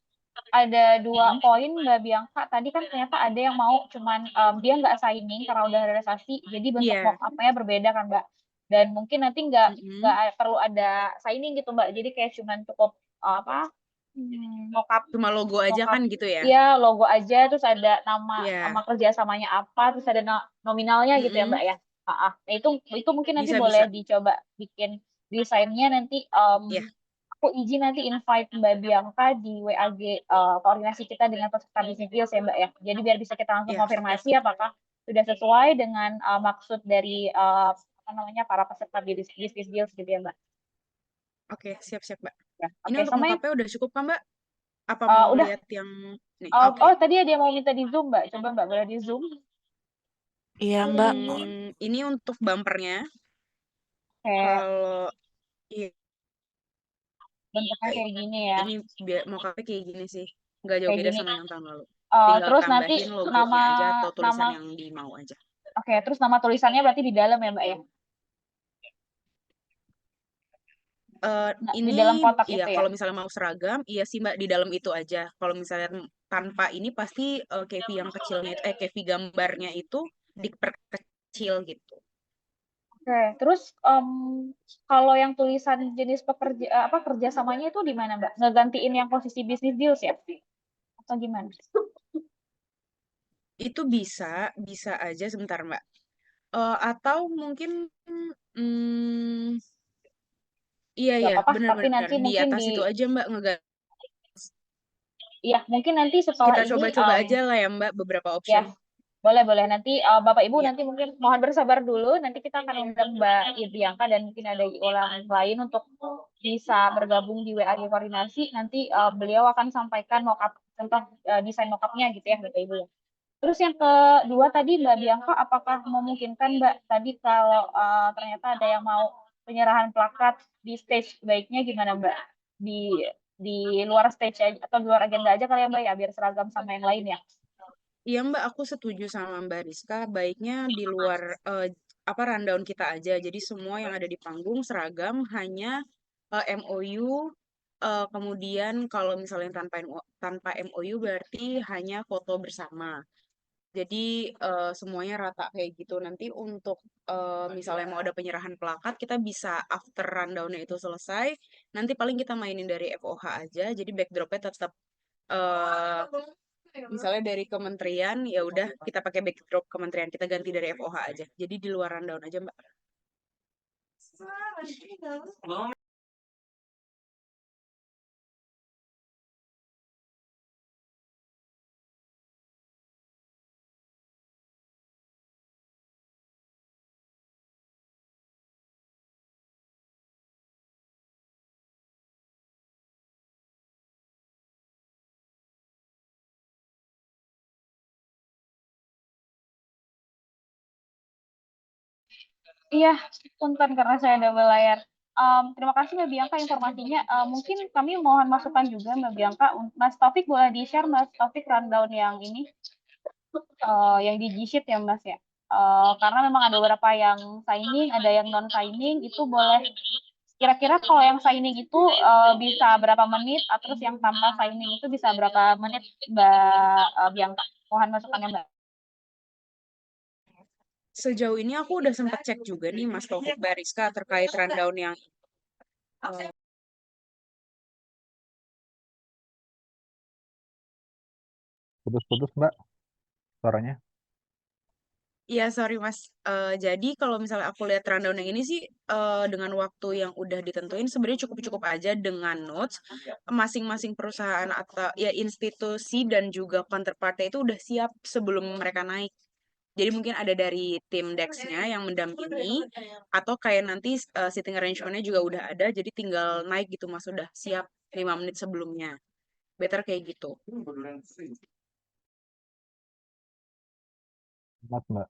ada 2 poin Mbak Bianca. Tadi kan ternyata ada yang mau cuman dia nggak signing karena udah realisasi, jadi bentuk Iya. mock-up-nya berbeda kan Mbak. Dan mungkin nanti nggak perlu ada signing gitu Mbak. Jadi kayak cuman cukup mock-up Cuma logo aja kan gitu ya? Iya, logo aja terus ada nama Iya. kerjasamanya apa, terus ada nominalnya gitu ya Mbak ya. Nah, itu mungkin nanti Bisa, boleh bisa. dicoba bikin desainnya nanti Iya. aku izin nanti invite Mbak Bianca di WAG koordinasi kita dengan peserta bisnis deals ya Mbak ya. Jadi biar bisa kita langsung Iya. konfirmasi apakah sudah sesuai dengan maksud dari para peserta bisnis deals gitu ya Mbak. Oke, siap-siap Mbak. Ya, Ini oke, untuk sama mock-up-nya udah cukup kan Mbak? Apa mau udah. lihat yang nih? Oh, tadi ada yang mau minta di Zoom Mbak. Coba Mbak boleh di Zoom. Iya, Mbak. Ini untuk bumpernya. Kayak Kalau iya, bentuknya kayak gini ya. ini mock-up-nya kayak gini sih. Nggak jauh Kayak beda gini. sama yang tahun lalu. Tinggal Terus nanti tambahin logonya aja atau tulisan nama yang dimau aja. Oke, terus nama tulisannya berarti di dalam ya Mbak ya? Ini di dalam kotak iya itu ya? kalau misalnya mau seragam, iya sih Mbak di dalam itu aja. Kalau misalnya tanpa ini pasti Kevi yang kecilnya itu Kevi gambarnya itu diperkecil gitu. Oke, terus kalau yang tulisan jenis kerjasamanya itu di mana Mbak? Ngegantiin yang posisi bisnis deals ya? Atau gimana? Itu bisa aja sebentar Mbak. Atau mungkin iya Gak ya apa-apa, tapi benar-benar nanti di mungkin atas itu aja Mbak Iya, mungkin nanti setelah kita ini coba-coba aja lah ya Mbak beberapa ya, option. boleh nanti Bapak Ibu nanti mungkin mohon bersabar dulu, nanti kita akan undang Mbak Bianca dan mungkin ada orang lain untuk bisa bergabung di WA koordinasi. Nanti beliau akan sampaikan mock-up tentang desain mock-up-nya gitu ya Bapak Ibu. Terus yang kedua tadi Mbak Bianca, apakah memungkinkan Mbak tadi kalau ternyata ada yang mau penyerahan plakat di stage, baiknya gimana Mbak? Di luar stage aja, atau di luar agenda aja kali ya Mbak ya, biar seragam sama yang lain ya. Iya Mbak, aku setuju sama Mbak Rizka, baiknya di luar rundown kita aja. Jadi semua yang ada di panggung seragam, hanya MOU. Kemudian kalau misalnya tanpa MOU berarti hanya foto bersama. Jadi semuanya rata kayak gitu. Nanti untuk misalnya mau ada penyerahan plakat, kita bisa after rundown-nya itu selesai, nanti paling kita mainin dari FOH aja. Jadi backdrop-nya tetap eh, misalnya dari kementerian, ya udah kita pakai backdrop kementerian, kita ganti dari FOH aja. Jadi di luar rundown aja, Mbak. Iya, punten karena saya double layar. Terima kasih Mbak Bianca informasinya. Mungkin kami mohon masukan juga Mbak Bianca. Mas Taufik boleh di-share Mas Taufik rundown yang ini, yang di G-Sheet ya Mas ya. Karena memang ada beberapa yang signing, ada yang non signing, itu boleh. Kira-kira kalau yang signing itu bisa berapa menit, terus yang tanpa signing itu bisa berapa menit Mbak Bianca? Mohon masukannya Mbak. Sejauh ini aku udah sempat cek juga nih Mas Taufik Bariska terkait rundown yang Putus-putus, Mbak, suaranya. Iya, sorry Mas. Jadi kalau misalnya aku lihat rundown yang ini sih dengan waktu yang udah ditentuin sebenarnya cukup-cukup aja dengan notes masing-masing perusahaan atau ya institusi dan juga counterpartnya itu udah siap sebelum mereka naik. Jadi mungkin ada dari tim Dex-nya yang mendampingi atau kayak nanti sitting arrangement-nya juga udah ada jadi tinggal naik gitu Mas, udah siap 5 menit sebelumnya. Better kayak gitu. Mas, Mbak.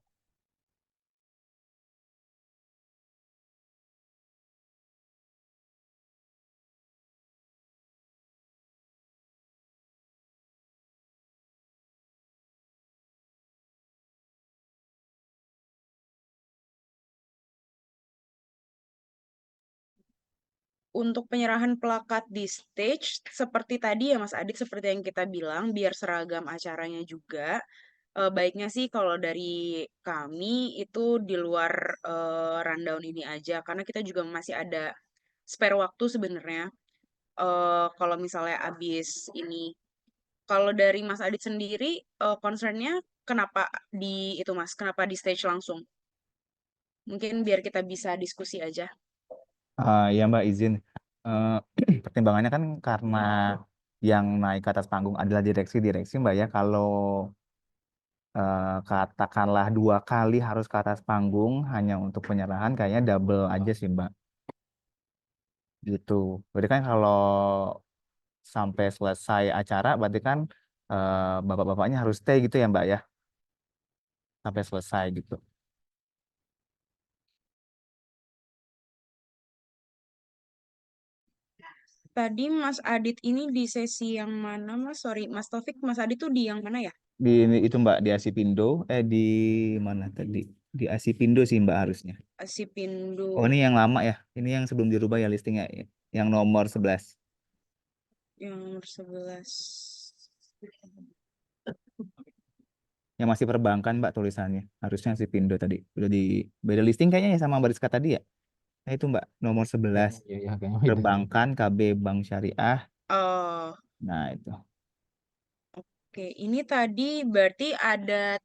Untuk penyerahan plakat di stage, seperti tadi ya Mas Adit, seperti yang kita bilang, biar seragam acaranya juga, baiknya sih kalau dari kami itu di luar rundown ini aja, karena kita juga masih ada spare waktu sebenarnya. Kalau misalnya abis ini, kalau dari Mas Adit sendiri, concernnya kenapa di itu Mas, kenapa di stage langsung? Mungkin biar kita bisa diskusi aja. Ya Mbak izin. Eh, Pertimbangannya kan karena yang naik ke atas panggung adalah direksi-direksi Mbak ya. Kalau katakanlah 2 kali harus ke atas panggung hanya untuk penyerahan, kayaknya double aja sih Mbak. Gitu. Berarti kan kalau sampai selesai acara, berarti kan bapak-bapaknya harus stay gitu ya Mbak ya, sampai selesai gitu. Tadi Mas Adit ini di sesi yang mana Mas? Sorry, Mas Taufik, Mas Adit tuh di yang mana ya? Di itu Mbak di Asipindo, di mana tadi? Di Asipindo sih Mbak harusnya. Asipindo. Oh ini yang lama ya, ini yang sebelum dirubah ya listingnya, yang nomor 11. Yang nomor 11. Yang masih perbankan Mbak tulisannya, harusnya Asipindo tadi. Udah di beda listing kayaknya ya sama Bariska tadi ya. Nah itu Mbak, nomor 11. Iya, kayaknya beda. Perbankan KB Bank Syariah. Oh, Nah itu. oke. Ini tadi berarti ada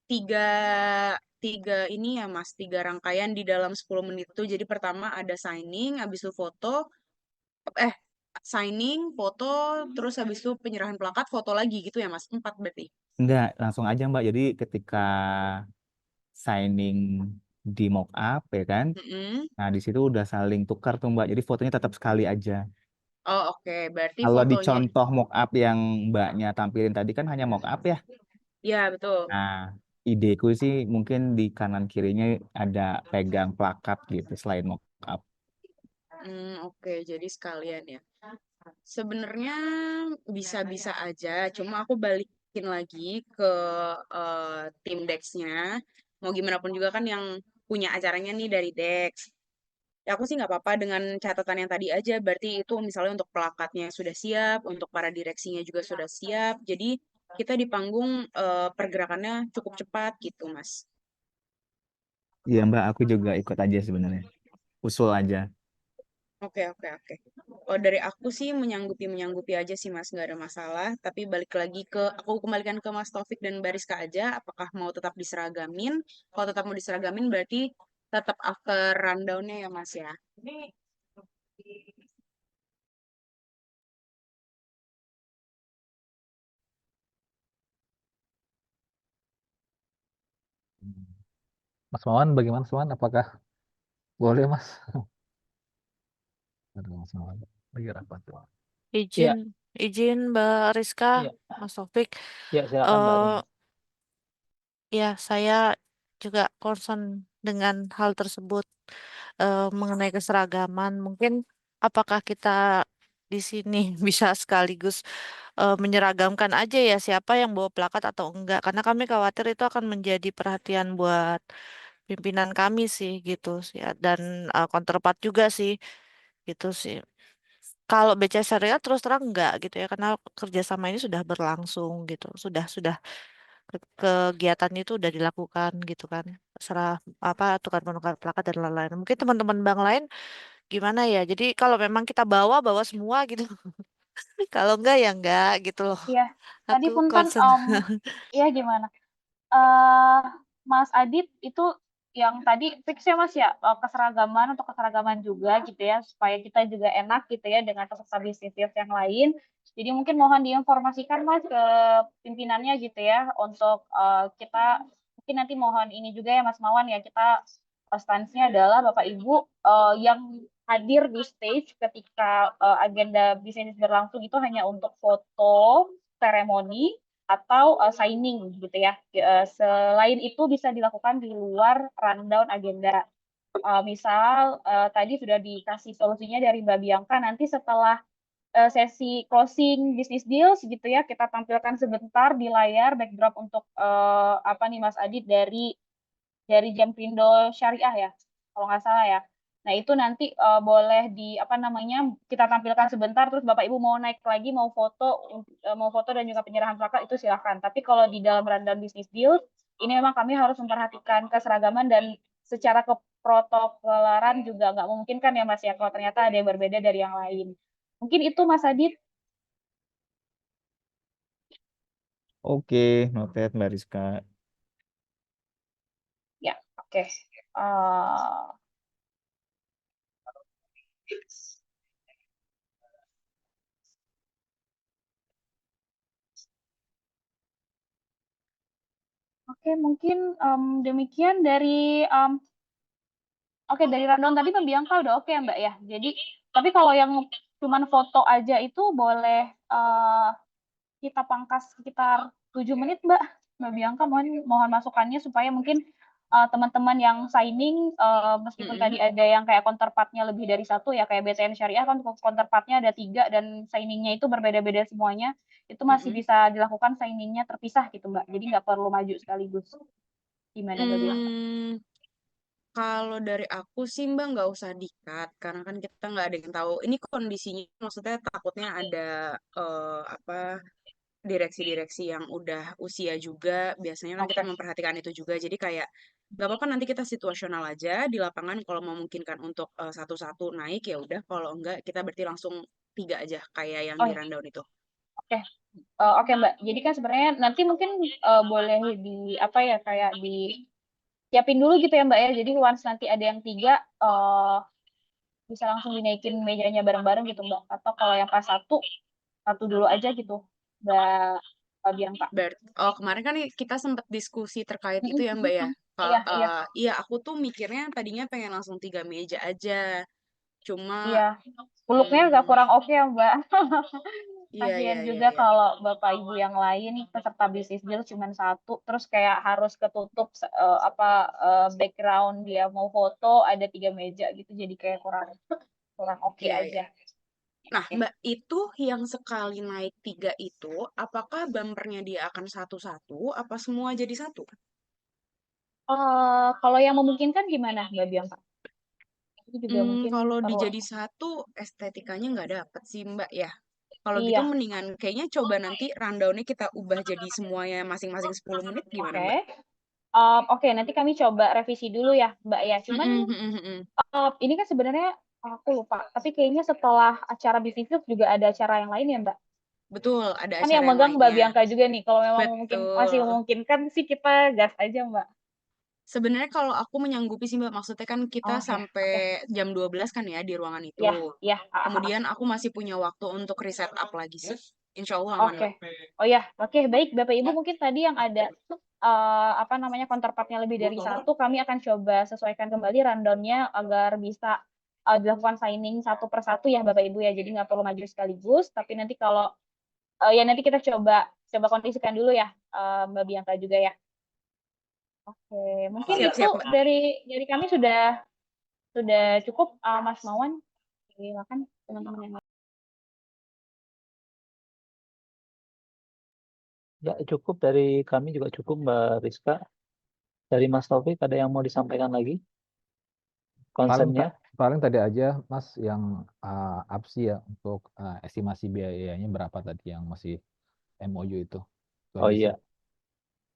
tiga ini ya Mas, 3 rangkaian di dalam 10 menit itu. Jadi pertama ada signing, habis itu foto, signing, foto, terus habis itu penyerahan plakat, foto lagi gitu ya Mas, 4 berarti. Enggak, langsung aja Mbak. Jadi ketika signing di mock up ya kan. Nah, di situ udah saling tukar tuh Mbak. Jadi fotonya tetap sekali aja. Oh oke, berarti Kalau di fotonya. contoh mock up yang Mbaknya tampilin tadi kan hanya mock up ya. Ya, betul. Nah, ideku sih mungkin di kanan kirinya ada pegang plakat gitu selain mock up. Oke, jadi sekalian ya. Sebenarnya bisa-bisa aja, cuma aku balikin lagi ke tim Dex-nya. Mau gimana pun juga kan yang punya acaranya nih dari Dex. Ya aku sih nggak apa-apa dengan catatan yang tadi aja. Berarti itu misalnya untuk pelakatnya sudah siap, untuk para direksinya juga sudah siap. Jadi kita di panggung pergerakannya cukup cepat gitu, Mas. Iya Mbak, aku juga ikut aja sebenarnya. Usul aja. Oke, oke, oke. Kalau dari aku sih menyanggupi aja sih Mas, nggak ada masalah. Tapi balik lagi aku kembalikan ke Mas Taufik dan Bariska aja, apakah mau tetap diseragamin? Kalau tetap mau diseragamin berarti tetap after rundown-nya ya Mas ya. Mas Mawan, bagaimana Mas Mawan? Apakah boleh Mas? Aduh, Mas Mawan lagi rapat tuh. Iya, Izin Mbak Rizka, iya, Mas Taufik. iya, silakan Mbak Eh Rina. ya, saya juga concern dengan hal tersebut mengenai keseragaman. Mungkin apakah kita di sini bisa sekaligus menyeragamkan aja ya siapa yang bawa plakat atau enggak? Karena kami khawatir itu akan menjadi perhatian buat pimpinan kami sih gitu sih ya. Dan counterpart juga sih gitu sih. Kalau BC Syariah terus terang enggak gitu ya karena kerjasama ini sudah berlangsung gitu, sudah kegiatannya itu udah dilakukan gitu kan, serah apa tukar menukar plakat dan lain-lain. Mungkin teman-teman bank lain gimana ya? Jadi kalau memang kita bawa bawa semua gitu, kalau enggak gitu loh. Iya, tadi Aku punten, concern. ya gimana? eh Mas Adit itu yang tadi fix ya Mas ya, keseragaman untuk keseragaman juga gitu ya supaya kita juga enak gitu ya dengan peserta bisnis yang lain. Jadi mungkin mohon diinformasikan Mas ke pimpinannya gitu ya untuk kita mungkin nanti mohon ini juga ya Mas Mawan ya kita stance-nya adalah Bapak Ibu yang hadir di stage ketika agenda bisnis berlangsung itu hanya untuk foto seremoni atau signing gitu ya. Selain itu bisa dilakukan di luar rundown agenda. Misal tadi sudah dikasih solusinya dari Mbak Bianca, nanti setelah sesi closing business deals gitu ya, kita tampilkan sebentar di layar backdrop untuk apa nih Mas Adit dari Jampindo Syariah ya, kalau nggak salah ya. Nah itu nanti boleh di apa namanya kita tampilkan sebentar, terus Bapak Ibu mau naik lagi mau foto dan juga penyerahan plakat itu silahkan. Tapi kalau di dalam rundown business deal ini memang kami harus memperhatikan keseragaman dan secara keprotokolaran juga nggak memungkinkan ya Mas ya kalau ternyata ada yang berbeda dari yang lain. Mungkin itu Mas Adit. Oke, noted Mbak Rizka. Ya, oke. Oke, mungkin demikian dari oke dari rundown tadi Mbak Bianca udah oke ya Mbak ya. Jadi tapi kalau yang cuman foto aja itu boleh kita pangkas sekitar 7 menit Mbak. Mbak Bianca mohon masukannya supaya mungkin teman-teman yang signing meskipun tadi ada yang kayak counterpartnya lebih dari satu ya kayak BTN Syariah kan counterpartnya ada 3 dan signingnya itu berbeda-beda semuanya itu masih bisa dilakukan signingnya terpisah gitu Mbak. Jadi nggak perlu maju sekaligus. Gimana Mbak Bianca? Kalau dari aku sih Mbak nggak usah di-cut karena kan kita nggak ada yang tahu. Ini kondisinya maksudnya takutnya ada apa direksi-direksi yang udah usia juga biasanya kan kita memperhatikan itu juga. Jadi kayak nggak apa-apa nanti kita situasional aja di lapangan kalau memungkinkan untuk satu-satu naik ya udah kalau enggak kita berarti langsung 3 aja kayak yang di rundown itu. Oke. Oke Mbak. Jadi kan sebenarnya nanti mungkin boleh di apa ya kayak di siapin dulu gitu ya Mbak ya. Jadi once nanti ada yang 3 bisa langsung dinaikin mejanya bareng-bareng gitu Mbak. Atau kalau yang pas satu dulu aja gitu Mbak Bianca. Oh kemarin kan kita sempat diskusi terkait itu ya Mbak ya. Iya, iya. Iya aku tuh mikirnya tadinya pengen langsung 3 meja aja. Cuma Iya. Peluknya agak kurang oke ya Mbak. Iya, Kasihan iya, juga iya. kalau Bapak Ibu yang lain peserta bisnis deal cuma satu, terus kayak harus ketutup background dia mau foto ada 3 meja gitu, jadi kayak kurang oke Iya, aja. iya. Nah, Mbak, itu yang sekali naik 3 itu, apakah bumpernya dia akan satu-satu, apa semua jadi satu? Kalau yang memungkinkan gimana Mbak Bianca? Itu juga mungkin Kalau perlu. dijadi satu, estetikanya nggak dapet sih, Mbak, ya. Kalau gitu Iya. mendingan kayaknya coba nanti rundown-nya kita ubah jadi semuanya masing-masing 10 menit gimana, Oke. Mbak? Oke, nanti kami coba revisi dulu ya, Mbak ya. Cuman ini kan sebenarnya aku lupa, tapi kayaknya setelah acara Business Week juga ada acara yang lain ya, Mbak? Betul, ada Kan acara yang yang megang Mbak lainnya. Bianca juga nih. Kalau memang mungkin masih Betul. memungkinkan sih kita gas aja, Mbak. Sebenarnya kalau aku menyanggupi sih Mbak, maksudnya kan kita Oke, sampai jam 12 kan ya di ruangan itu. Ya, ya. Kemudian aku masih punya waktu untuk reset up lagi sih. Insya Allah aman, Oke. Mbak. Oh ya, oke, baik Bapak Ibu, mungkin tadi yang ada counterpart-nya lebih dari satu, kami akan coba sesuaikan kembali rundown-nya agar bisa dilakukan signing satu per satu ya Bapak Ibu ya. Jadi nggak perlu maju sekaligus, tapi nanti kalau ya nanti kita coba kondisikan dulu ya Mbak Bianca juga ya. Oke, mungkin Siap, itu siap, Mbak. dari kami sudah cukup, Mas Mawan. Silakan teman-teman yang lain. Ya, cukup dari kami juga cukup Mbak Rizka. Dari Mas Taufik ada yang mau disampaikan lagi? Konsennya? Paling tadi aja Mas yang APSI ya untuk estimasi biayanya berapa tadi yang masih MOU itu. Itu Oh aja sih. iya.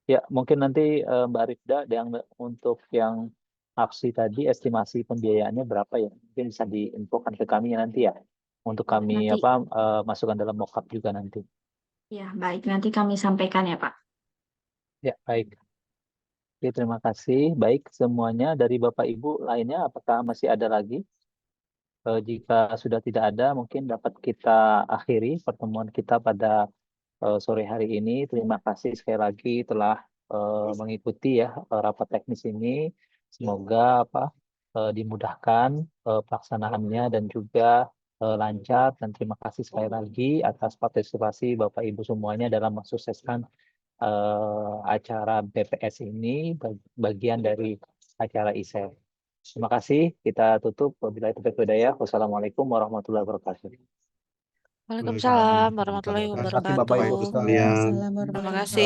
Ya, mungkin nanti Mbak Rifda untuk yang APSI tadi estimasi pembiayaannya berapa ya? Mungkin bisa diinfokan ke kami nanti ya. Untuk kami Nanti, masukkan dalam mockup juga nanti. ya baik, nanti kami sampaikan ya Pak. Ya, baik. Oke, terima kasih. Baik semuanya dari Bapak Ibu lainnya apakah masih ada lagi? Jika sudah tidak ada, mungkin dapat kita akhiri pertemuan kita pada sore hari ini. Terima kasih sekali lagi telah mengikuti ya rapat teknis ini. Semoga dimudahkan pelaksanaannya dan juga lancar. Dan terima kasih sekali lagi atas partisipasi Bapak Ibu semuanya dalam mensukseskan acara BPS ini, bagian dari acara ISEF. Terima kasih. Kita tutup. Wabillahi taufiq wal hidayah. Wassalamualaikum warahmatullahi wabarakatuh. Waalaikumsalam warahmatullahi Terima kasih Bapak Ibu wabarakatuh. sekalian. Terima kasih.